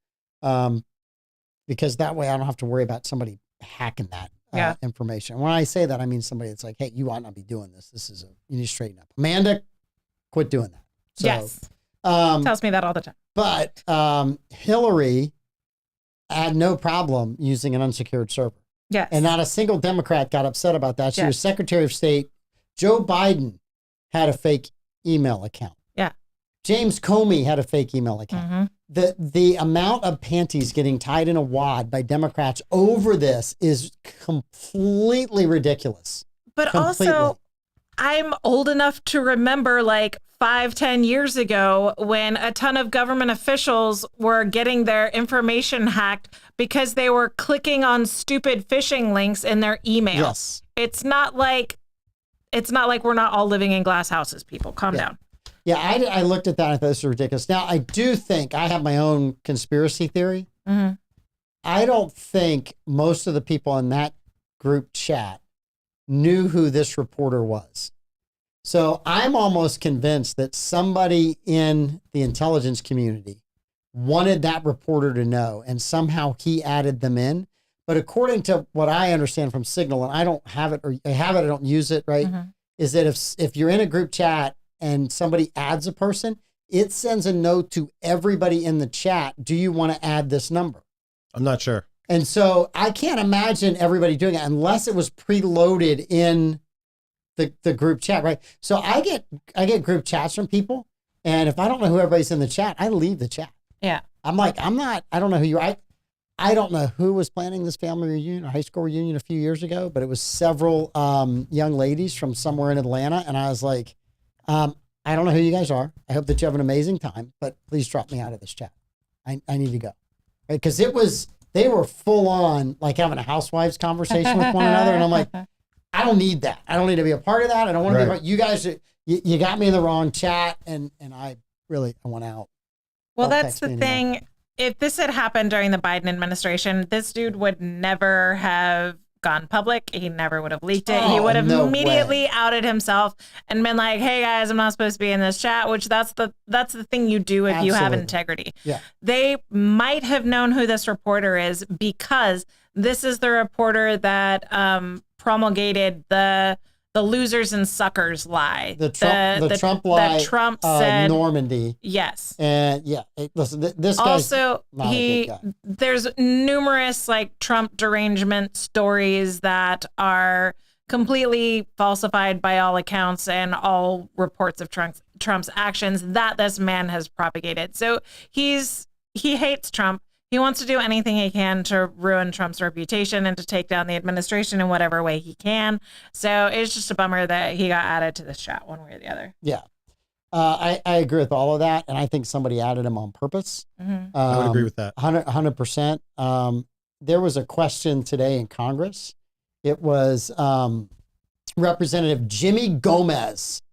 because that way I don't have to worry about somebody hacking that information. When I say that, I mean somebody that's like, hey, you ought not be doing this. You need to straighten up. Amanda, quit doing that. So, yes. Tells me that all the time. But Hillary had no problem using an unsecured server. Yes. And not a single Democrat got upset about that. She was Secretary of State. Joe Biden had a fake email account. Yeah. James Comey had a fake email account. The amount of panties getting tied in a wad by Democrats over this is completely ridiculous. But also, I'm old enough to remember like 5-10 years ago when a ton of government officials were getting their information hacked because they were clicking on stupid phishing links in their emails. Yes. It's not like we're not all living in glass houses, people. Calm down. Yeah, I looked at that and I thought this was ridiculous. Now, I do think I have my own conspiracy theory. I don't think most of the people in that group chat knew who this reporter was. So I'm almost convinced that somebody in the intelligence community wanted that reporter to know, and somehow he added them in. But according to what I understand from Signal, and I don't have it, or I have it, I don't use it, right? Is that if you're in a group chat and somebody adds a person, it sends a note to everybody in the chat. Do you want to add this number? I'm not sure. And so I can't imagine everybody doing it unless it was preloaded in the group chat, right? So I get group chats from people, and if I don't know who everybody's in the chat, I leave the chat. Yeah. I'm like, I don't know who you are. I don't know who was planning this family reunion or high school reunion a few years ago, but it was several young ladies from somewhere in Atlanta. And I was like, I don't know who you guys are. I hope that you have an amazing time, but please drop me out of this chat. I need to go. Right? Because they were full on like having a housewives conversation with one another. And I'm like, I don't need that. I don't need to be a part of that. I don't want to be a part. You guys, you got me in the wrong chat, and I want out. Well, that's the thing. If this had happened during the Biden administration, this dude would never have gone public. He never would have leaked it. He would have immediately outed himself and been like, hey guys, I'm not supposed to be in this chat, which that's the thing you do if you have integrity. Yeah. They might have known who this reporter is because this is the reporter that promulgated the losers and suckers lie. The Trump lie. That Trump said Normandy. Yes. And listen, this guy's also not a good guy. There's numerous like Trump derangement stories that are completely falsified by all accounts and all reports of Trump's actions that this man has propagated. So he hates Trump. He wants to do anything he can to ruin Trump's reputation and to take down the administration in whatever way he can. So it's just a bummer that he got added to this chat one way or the other. Yeah. I agree with all of that. And I think somebody added him on purpose. Mm-hmm. I would agree with that. 100%. There was a question today in Congress. It was Representative Jimmy Gomez,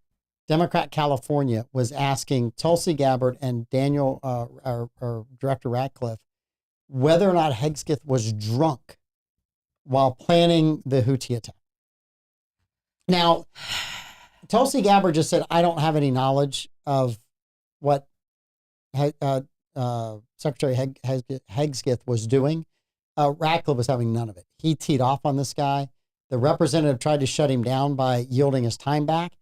Democrat California, was asking Tulsi Gabbard and Daniel, or Director Ratcliffe, whether or not Hegseth was drunk while planning the Houthi attack. Now, Tulsi Gabbard just said, I don't have any knowledge of what Secretary Hegseth was doing. Ratcliffe was having none of it. He teed off on this guy. The representative tried to shut him down by yielding his time back.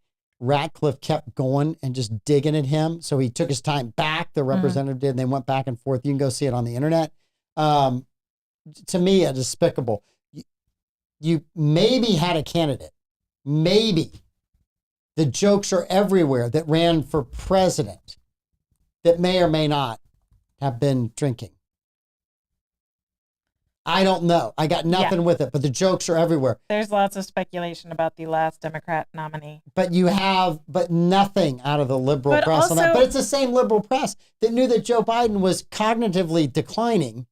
Ratcliffe kept going and just digging at him. So he took his time back. The representative did, and they went back and forth. You can go see it on the internet. To me, despicable. You maybe had a candidate. Maybe. The jokes are everywhere that ran for president that may or may not have been drinking. I don't know. I got nothing with it, but the jokes are everywhere. There's lots of speculation about the last Democrat nominee. But nothing out of the liberal press on that. But it's the same liberal press that knew that Joe Biden was cognitively declining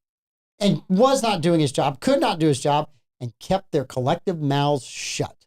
and was not doing his job, could not do his job, and kept their collective mouths shut.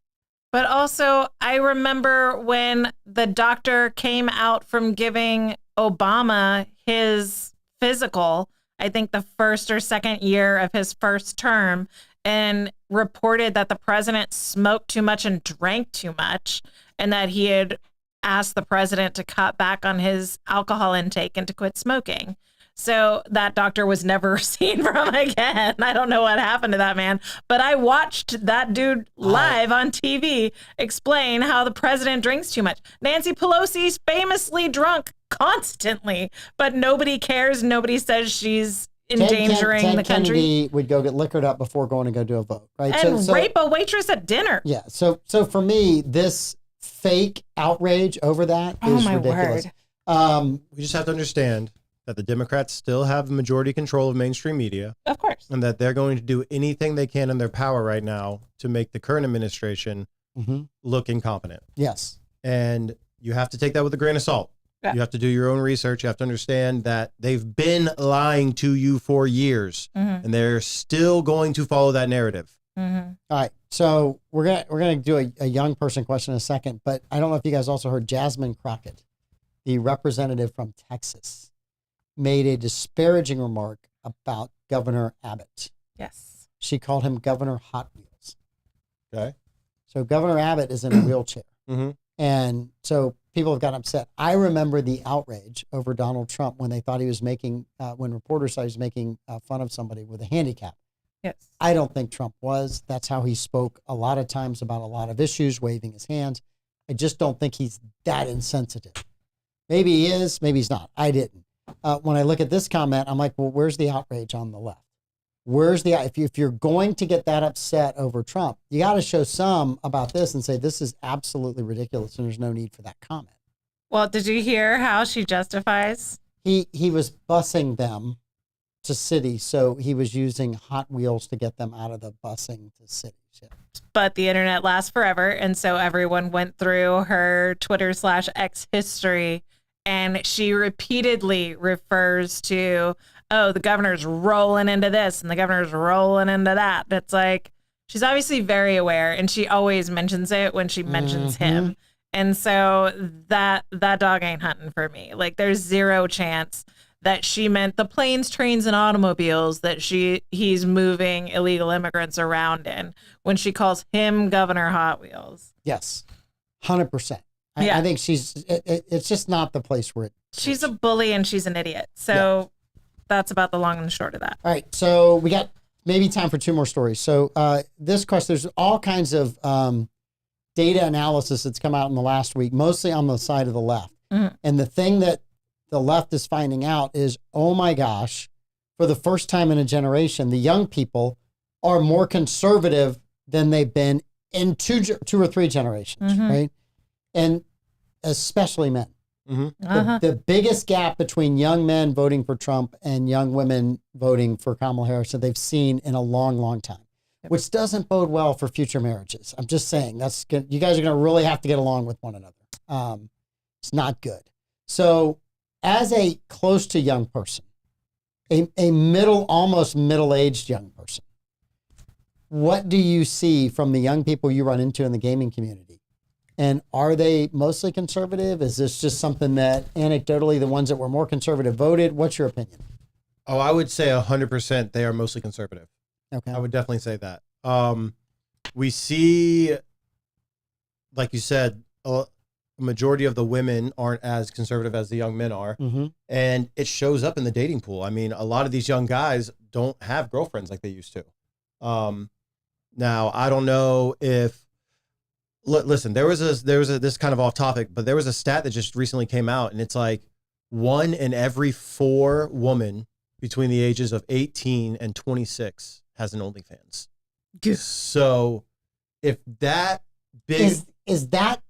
But also, I remember when the doctor came out from giving Obama his physical, I think the first or second year of his first term, and reported that the president smoked too much and drank too much, and that he had asked the president to cut back on his alcohol intake and to quit smoking. So that doctor was never seen from again. I don't know what happened to that man, but I watched that dude live on TV explain how the president drinks too much. Nancy Pelosi's famously drunk constantly, but nobody cares. Nobody says she's endangering the country. Kennedy would go get liquored up before going to go do a vote, right? And rape a waitress at dinner. Yeah. So for me, this fake outrage over that is ridiculous. We just have to understand that the Democrats still have majority control of mainstream media. Of course. And that they're going to do anything they can in their power right now to make the current administration look incompetent. Yes. And you have to take that with a grain of salt. Yeah. You have to do your own research. You have to understand that they've been lying to you for years, and they're still going to follow that narrative. All right. So we're gonna do a young person question in a second, but I don't know if you guys also heard Jasmine Crockett, the representative from Texas, made a disparaging remark about Governor Abbott. Yes. She called him Governor Hot Wheels. Okay. So Governor Abbott is in a wheelchair. And so people have gotten upset. I remember the outrage over Donald Trump when they thought he was making, when reporters thought he was making fun of somebody with a handicap. Yes. I don't think Trump was. That's how he spoke a lot of times about a lot of issues, waving his hands. I just don't think he's that insensitive. Maybe he is, maybe he's not. I didn't. When I look at this comment, I'm like, well, where's the outrage on the left? If you're going to get that upset over Trump, you got to show some about this and say, this is absolutely ridiculous and there's no need for that comment. Well, did you hear how she justifies? He was busing them to cities, so he was using Hot Wheels to get them out of the busing to cities. Yeah. But the internet lasts forever, and so everyone went through her Twitter/X history, and she repeatedly refers to, oh, the governor's rolling into this and the governor's rolling into that. It's like, she's obviously very aware, and she always mentions it when she mentions him. And so that dog ain't hunting for me. Like, there's zero chance that she meant the planes, trains, and automobiles that he's moving illegal immigrants around in when she calls him Governor Hot Wheels. Yes, 100%. I think it's just not the place where she's a bully and she's an idiot. So that's about the long and the short of that. All right. So we got maybe time for two more stories. So this question, there's all kinds of data analysis that's come out in the last week, mostly on the side of the left. And the thing that the left is finding out is, oh my gosh, for the first time in a generation, the young people are more conservative than they've been in two or three generations, right? And especially men. The biggest gap between young men voting for Trump and young women voting for Kamala Harris that they've seen in a long, long time, which doesn't bode well for future marriages. I'm just saying that's good. You guys are going to really have to get along with one another. It's not good. So as a close to young person, a almost middle-aged young person, what do you see from the young people you run into in the gaming community? And are they mostly conservative? Is this just something that anecdotally the ones that were more conservative voted? What's your opinion? Oh, I would say 100% they are mostly conservative. Okay. I would definitely say that. We see, like you said, a majority of the women aren't as conservative as the young men are. And it shows up in the dating pool. I mean, a lot of these young guys don't have girlfriends like they used to. Now, I don't know if, listen, there was this kind of off topic, but there was a stat that just recently came out, and it's like 1 in every 4 women between the ages of 18 and 26 has an OnlyFans. So if that big is that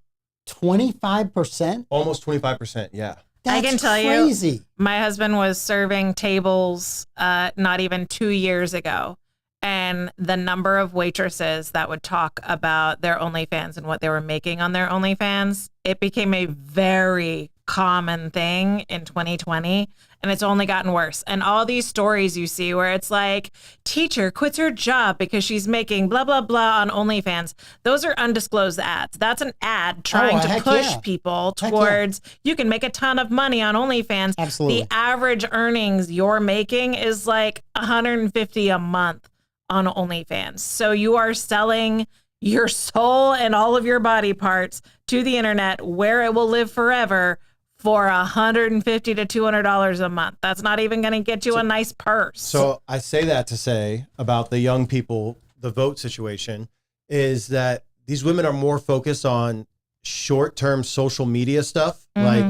25%? Almost 25%, yeah. That's I can tell crazy. you, my husband was serving tables not even 2 years ago. And the number of waitresses that would talk about their OnlyFans and what they were making on their OnlyFans, it became a very common thing in 2020. And it's only gotten worse. And all these stories you see where it's like, teacher quits her job because she's making blah, blah, blah on OnlyFans. Those are undisclosed ads. That's an ad trying to push people towards, you can make a ton of money on OnlyFans. Absolutely. The average earnings you're making is like $150 a month on OnlyFans. So you are selling your soul and all of your body parts to the internet where it will live forever for $150 to $200 a month. That's not even going to get you a nice purse. So I say that to say about the young people, the vote situation, is that these women are more focused on short-term social media stuff, like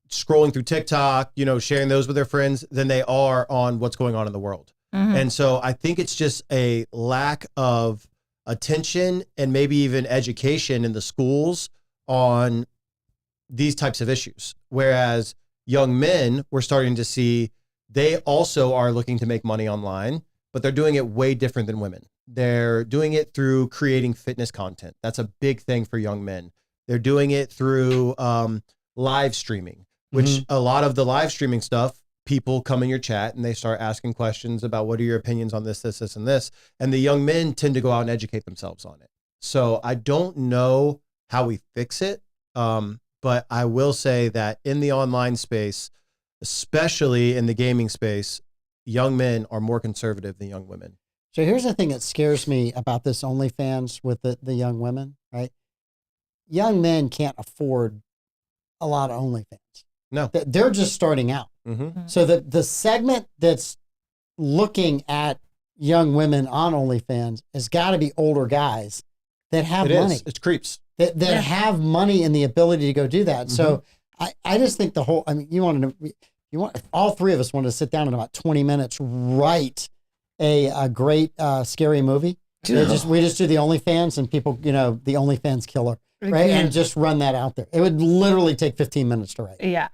scrolling through TikTok, sharing those with their friends, than they are on what's going on in the world. And so I think it's just a lack of attention and maybe even education in the schools on these types of issues. Whereas young men, we're starting to see, they also are looking to make money online, but they're doing it way different than women. They're doing it through creating fitness content. That's a big thing for young men. They're doing it through live streaming, which a lot of the live streaming stuff, people come in your chat and they start asking questions about what are your opinions on this, this, this, and this. And the young men tend to go out and educate themselves on it. So I don't know how we fix it. But I will say that in the online space, especially in the gaming space, young men are more conservative than young women. So here's the thing that scares me about this OnlyFans with the young women, right? Young men can't afford a lot of OnlyFans. No. They're just starting out. So the segment that's looking at young women on OnlyFans has got to be older guys that have money. It's creeps. That have money and the ability to go do that. So I just think the whole, I mean, all three of us want to sit down in about 20 minutes, write a great scary movie. We just do the OnlyFans and people, the OnlyFans killer, right? And just run that out there. It would literally take 15 minutes to write. Yeah.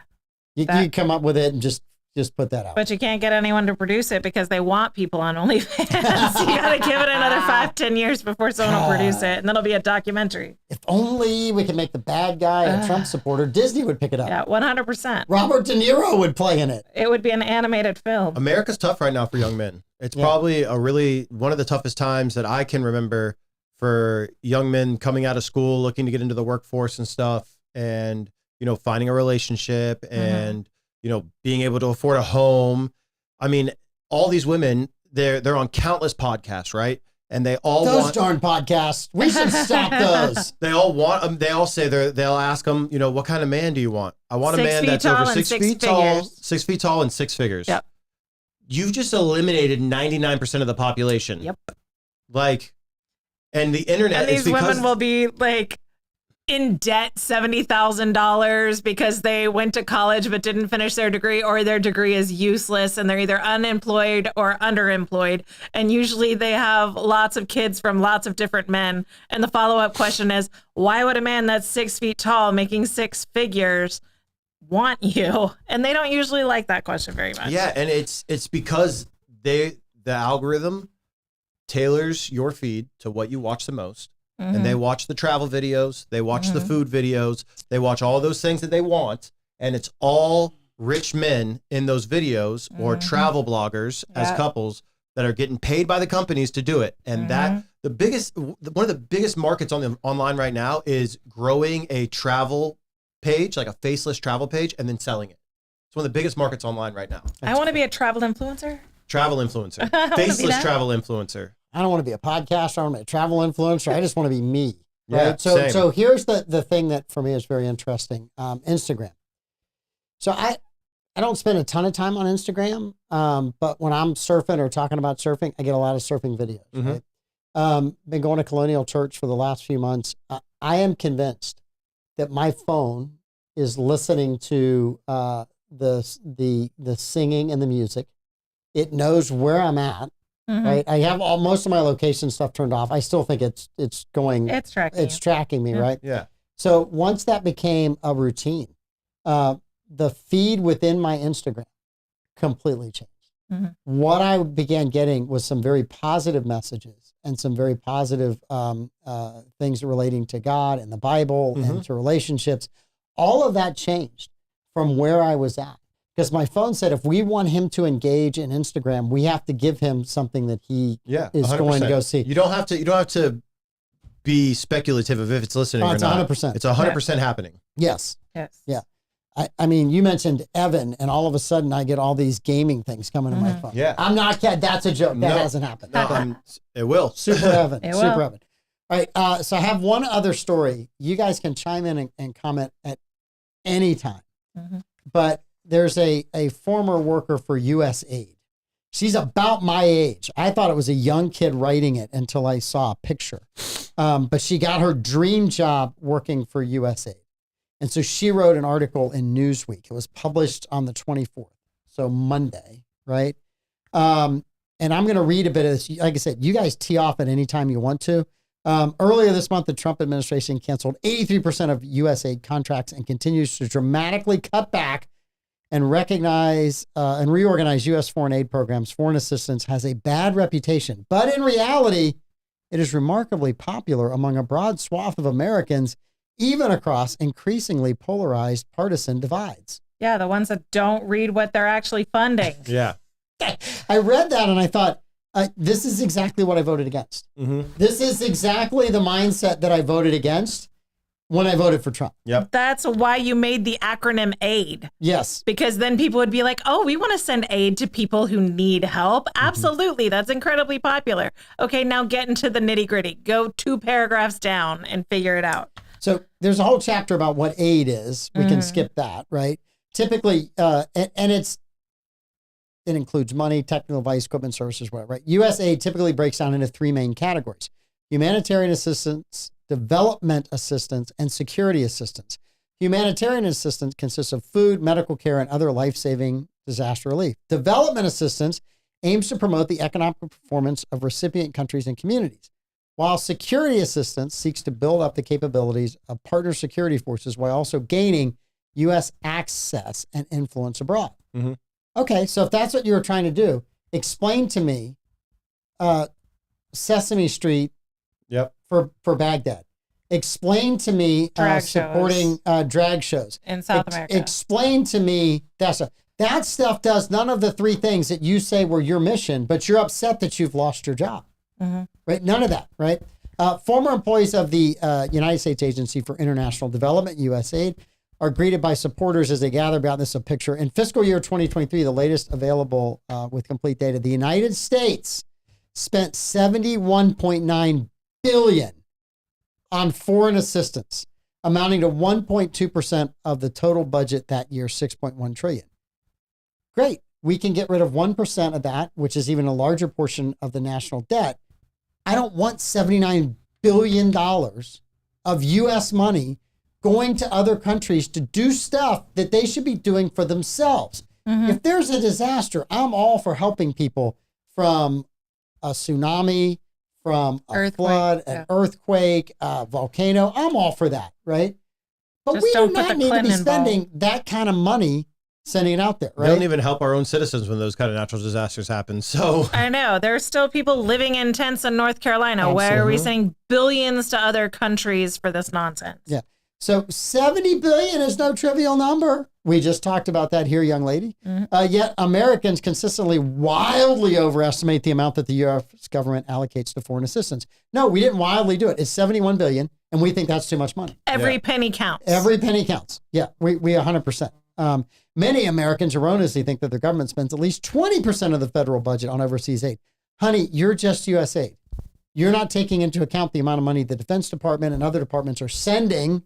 You come up with it and just put that out. But you can't get anyone to produce it because they want people on OnlyFans. You got to give it another 5-10 years before someone will produce it, and then it'll be a documentary. If only we could make the bad guy a Trump supporter, Disney would pick it up. Yeah, 100%. Robert De Niro would play in it. It would be an animated film. America's tough right now for young men. It's probably one of the toughest times that I can remember for young men coming out of school, looking to get into the workforce and stuff, and finding a relationship and being able to afford a home. I mean, all these women, they're on countless podcasts, right? And they all want darn podcasts. We should stop those. They all want them. They all say they'll ask them, what kind of man do you want? I want a man that's over 6 feet tall, 6 feet tall, and 6 figures. Yep. you've just eliminated 99% of the population. Yep. Like, and the internet And is these because women will be like in debt $70,000 because they went to college but didn't finish their degree, or their degree is useless and they're either unemployed or underemployed. And usually they have lots of kids from lots of different men. And the follow-up question is, why would a man that's 6 feet tall making six figures want you? And they don't usually like that question very much. Yeah, and it's because the algorithm tailors your feed to what you watch the most. And they watch the travel videos, they watch the food videos, they watch all those things that they want, and it's all rich men in those videos or travel bloggers as couples that are getting paid by the companies to do it. And that one of the biggest markets on the online right now is growing a travel page, like a faceless travel page, and then selling it. It's one of the biggest markets online right now. I want to be a travel influencer. Travel influencer, faceless travel influencer. I don't want to be a podcaster. I don't want to be a travel influencer. I just want to be me. Right. Yeah, So same. here's the thing that for me is very interesting. Instagram. So I don't spend a ton of time on Instagram. But when I'm surfing or talking about surfing, I get a lot of surfing videos. Right? Been going to Colonial Church for the last few months. I am convinced that my phone is listening to the singing and the music. It knows where I'm at. Right, I have most of my location stuff turned off. I still think it's going. It's tracking. It's tracking me, right? Yeah. So once that became a routine, the feed within my Instagram completely changed. What I began getting was some very positive messages and some very positive things relating to God and the Bible and to relationships. All of that changed from where I was at. Because my phone said, if we want him to engage in Instagram, we have to give him something that he is 100%. going to go see. You don't have to be speculative of if it's listening or it's not. 100%. It's 100% happening. Yes. Yes. Yeah. I mean, you mentioned Evan, and all of a sudden I get all these gaming things coming to my phone. Yeah. I'm not kidding. That's a joke. That hasn't happened. No, it will. Super Evan. It Super will. Evan. All right. So I have one other story. You guys can chime in and comment at any time. But there's a former worker for USAID. She's about my age. I thought it was a young kid writing it until I saw a picture. But she got her dream job working for USAID. And so she wrote an article in Newsweek. It was published on the 24th, so Monday, right? And I'm going to read a bit of this. Like I said, you guys tee off at any time you want to. Earlier this month, the Trump administration canceled 83% of USAID contracts and continues to dramatically cut back and recognize and reorganize U.S. foreign aid programs. Foreign assistance has a bad reputation, but in reality, it is remarkably popular among a broad swath of Americans, even across increasingly polarized partisan divides. Yeah, the ones that don't read what they're actually funding. Yeah. I read that and I thought, this is exactly what I voted against. This is exactly the mindset that I voted against when I voted for Trump. Yep. That's why you made the acronym AID. Yes. Because then people would be like, oh, we want to send aid to people who need help. Absolutely. That's incredibly popular. Okay, now get into the nitty gritty. Go 2 paragraphs down and figure it out. So there's a whole chapter about what aid is. We can skip that, right? Typically, and it includes money, technical advice, equipment, services, whatever, right? USAID typically breaks down into 3 main categories: humanitarian assistance, development assistance, and security assistance. Humanitarian assistance consists of food, medical care, and other life-saving disaster relief. Development assistance aims to promote the economic performance of recipient countries and communities, while security assistance seeks to build up the capabilities of partner security forces while also gaining U.S. access and influence abroad. Okay, so if that's what you were trying to do, explain to me Sesame Street for Baghdad. Explain to me supporting drag shows in South America. Explain to me that stuff. That stuff does none of the 3 things that you say were your mission, but you're upset that you've lost your job. Right? None of that, right? Former employees of the United States Agency for International Development, USAID, are greeted by supporters as they gather about this a picture. In fiscal year 2023, the latest available with complete data, the United States spent $71.9 billion on foreign assistance, amounting to 1.2% of the total budget that year, $6.1 trillion. Great. we can get rid of 1% of that, which is even a larger portion of the national debt. I don't want $79 billion of U.S. money going to other countries to do stuff that they should be doing for themselves. If there's a disaster, I'm all for helping people from a tsunami, from a flood, an earthquake, a volcano. I'm all for that, right? But Just we don't do put not the need to be Clinton spending that kind of money sending it out there, We right? don't even help our own citizens when those kind of natural disasters happen. So I know. There's still people living in tents in North Carolina. Why are we sending billions to other countries for this nonsense? Yeah. So 70 billion is no trivial number. We just talked about that here, young lady. Yet Americans consistently wildly overestimate the amount that the U.S. government allocates to foreign assistance. No, we didn't wildly do it. It's 71 billion, and we think that's too much money. Every penny counts. Every penny counts. Yeah, we 100%. Many Americans erroneously think that their government spends at least 20% of the federal budget on overseas aid. Honey, you're just USAID. You're not taking into account the amount of money the Defense Department and other departments are sending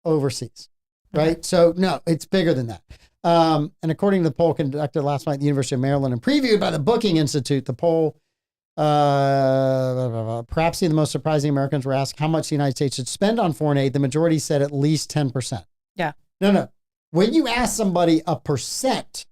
overseas, right? So no, it's bigger than that. And according to the poll conducted last night at the University of Maryland and previewed by the Booking Institute, the poll, perhaps the most surprising, Americans were asked how much the United States should spend on foreign aid. The majority said at least 10%. Yeah. No. When you ask somebody a percent,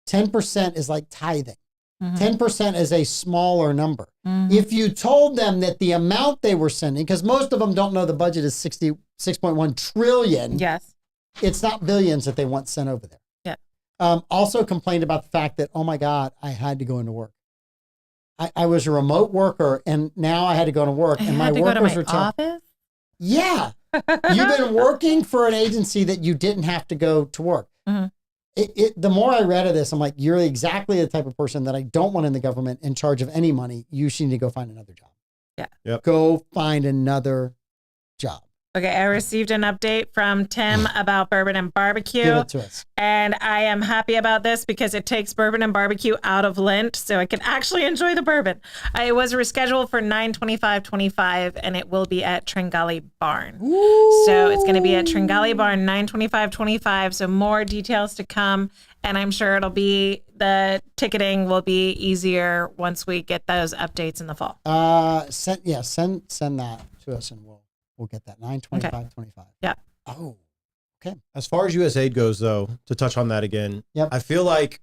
10% is like tithing. 10% is a smaller number. If you told them that the amount they were sending, because most of them don't know the budget is 66.1 trillion. Yes. It's not billions that they want sent over there. Yeah. Also complained about the fact that, oh my God, I had to go into work. I was a remote worker and now I had to go to work. And my workers were telling office? yeah, you've been working for an agency that you didn't have to go to work. The more I read of this, I'm like, you're exactly the type of person that I don't want in the government in charge of any money. You should need to go find another job. Yeah. Yep. Go find another job. Okay, I received an update from Tim about bourbon and barbecue. Give it to us. And I am happy about this because it takes bourbon and barbecue out of Lent so I can actually enjoy the bourbon. It was rescheduled for 9/25/25 and it will be at Tringali Barn. Ooh. So it's going to be at Tringali Barn 9/25/25. So more details to come. And I'm sure the ticketing will be easier once we get those updates in the fall. Send that to us and we'll get that 9/25/25. Yeah. Oh, okay. as far as USAID goes, though, to touch on that again, I feel like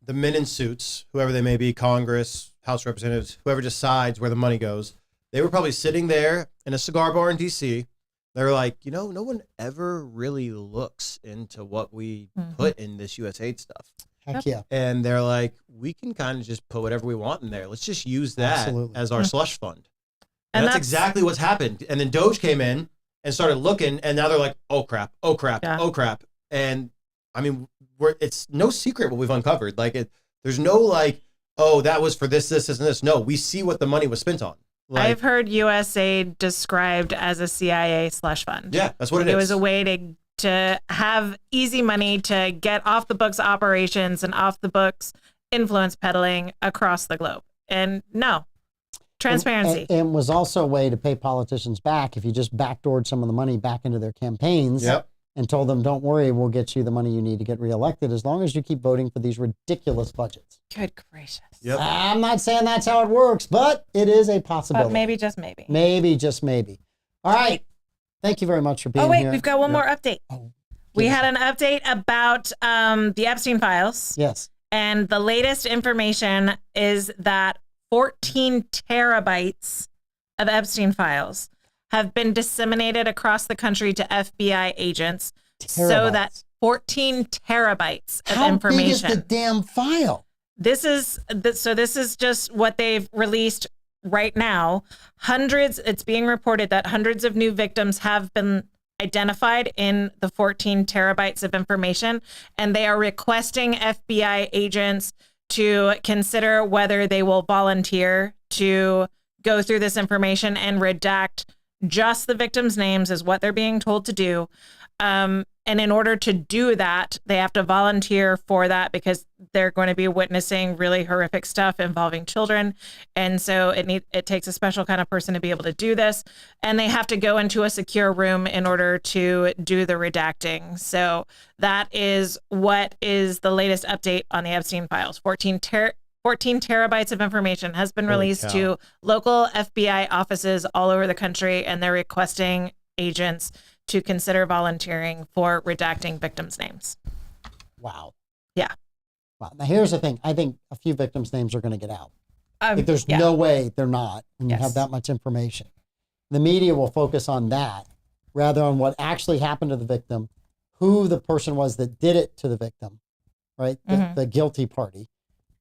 the men in suits, whoever they may be, Congress, House Representatives, whoever decides where the money goes, they were probably sitting there in a cigar bar in D.C. They're like, no one ever really looks into what we put in this USAID stuff. Heck yeah. And they're like, we can kind of just put whatever we want in there. Let's just use that as our slush fund. And that's exactly what's happened. And then Doge came in and started looking, and now they're like, oh crap. And I mean, it's no secret what we've uncovered. Like, there's no like, oh, that was for this, and this. No, we see what the money was spent on. Like, I've heard USAID described as a CIA slush fund. Yeah, that's what it is. It was a way to have easy money to get off the books operations and off the books influence peddling across the globe. And no. Transparency. And was also a way to pay politicians back if you just backdoored some of the money back into their campaigns and told them, don't worry, we'll get you the money you need to get reelected as long as you keep voting for these ridiculous budgets. Good gracious. Yep. I'm not saying that's how it works, but it is a possibility. But maybe, just maybe. Maybe, just maybe. All right. Thank you very much for being here. Oh, wait, we've got one more update. We had an update about the Epstein files. Yes. And the latest information is that 14 terabytes of Epstein files have been disseminated across the country to FBI agents so that 14 terabytes of information. How big is the damn file? This is just what they've released right now. It's being reported that hundreds of new victims have been identified in the 14 terabytes of information, and they are requesting FBI agents to consider whether they will volunteer to go through this information and redact just the victims' names is what they're being told to do. And in order to do that, they have to volunteer for that because they're going to be witnessing really horrific stuff involving children. And so it takes a special kind of person to be able to do this. And they have to go into a secure room in order to do the redacting. So that is what is the latest update on the Epstein files. 14 terabytes of information has been released to local FBI offices all over the country, and they're requesting agents to consider volunteering for redacting victims' names. Wow. Yeah. Wow. Now, here's the thing. I think a few victims' names are going to get out. Like, there's no way they're not when you have that much information. The media will focus on that rather on what actually happened to the victim, who the person was that did it to the victim, right? The guilty party,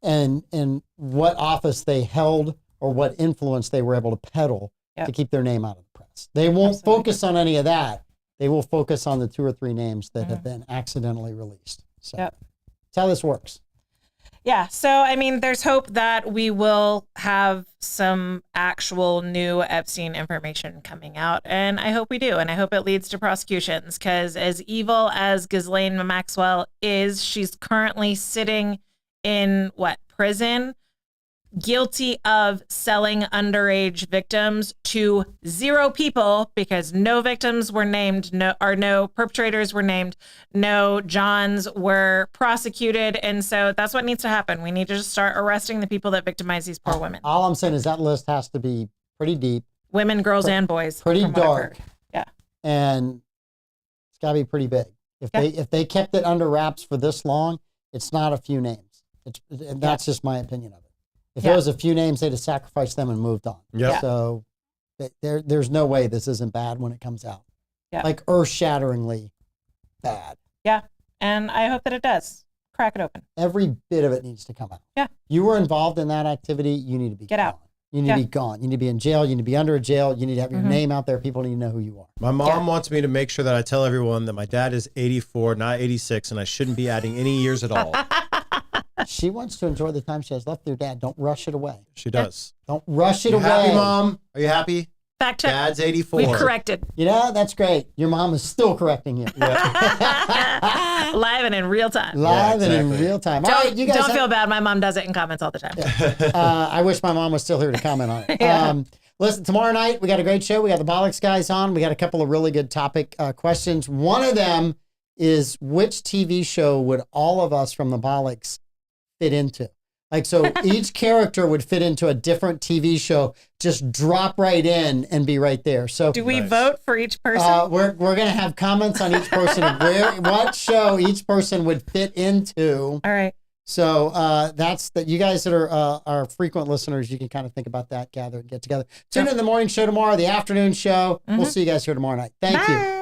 and what office they held or what influence they were able to peddle to keep their name out of the press. They won't focus on any of that. They will focus on the 2 or 3 names that have been accidentally released. So that's how this works. Yeah. So, I mean, there's hope that we will have some actual new Epstein information coming out. And I hope we do. And I hope it leads to prosecutions, because as evil as Ghislaine Maxwell is, she's currently sitting in prison, guilty of selling underage victims to 0 people, because no victims were named, no perpetrators were named, no Johns were prosecuted. And so that's what needs to happen. We need to just start arresting the people that victimize these poor women. All I'm saying is that list has to be pretty deep. Women, girls, and boys. Pretty dark. Yeah. And it's got to be pretty big. If they kept it under wraps for this long, it's not a few names. That's just my opinion of it. If there was a few names, they'd have sacrificed them and moved on. Yep. So there's no way this isn't bad when it comes out. Yeah. Like earth-shatteringly bad. Yeah. And I hope that it does. Crack it open. Every bit of it needs to come out. Yeah. You were involved in that activity, you need to be Get gone. out. You need to be gone. You need to be in jail. You need to be under a jail. You need to have your name out there. People need to know who you are. My mom wants me to make sure that I tell everyone that my dad is 84, not 86, and I shouldn't be adding any years at all. She wants to enjoy the time she has left with her dad. Don't rush it away. She does. Don't rush it away. Happy, Mom? Are you happy? Fact check. Dad's 84. We've corrected. You know, that's great. Your mom is still correcting you. Live and in real time. Live and in real time. All right, you guys Don't feel bad. My mom does it in comments all the time. I wish my mom was still here to comment on it. Listen, tomorrow night, we got a great show. We got the Bollocks guys on. We got a couple of really good topic questions. One of them is, which TV show would all of us from the Bollocks fit into? Like, so each character would fit into a different TV show, just drop right in and be right there. So do we vote for each person? We're going to have comments on each person of what show each person would fit into. All right. So that's that. You guys that are frequent listeners, you can kind of think about that, gather and get together. Tune in the morning show tomorrow, the afternoon show. We'll see you guys here tomorrow night. Thank you.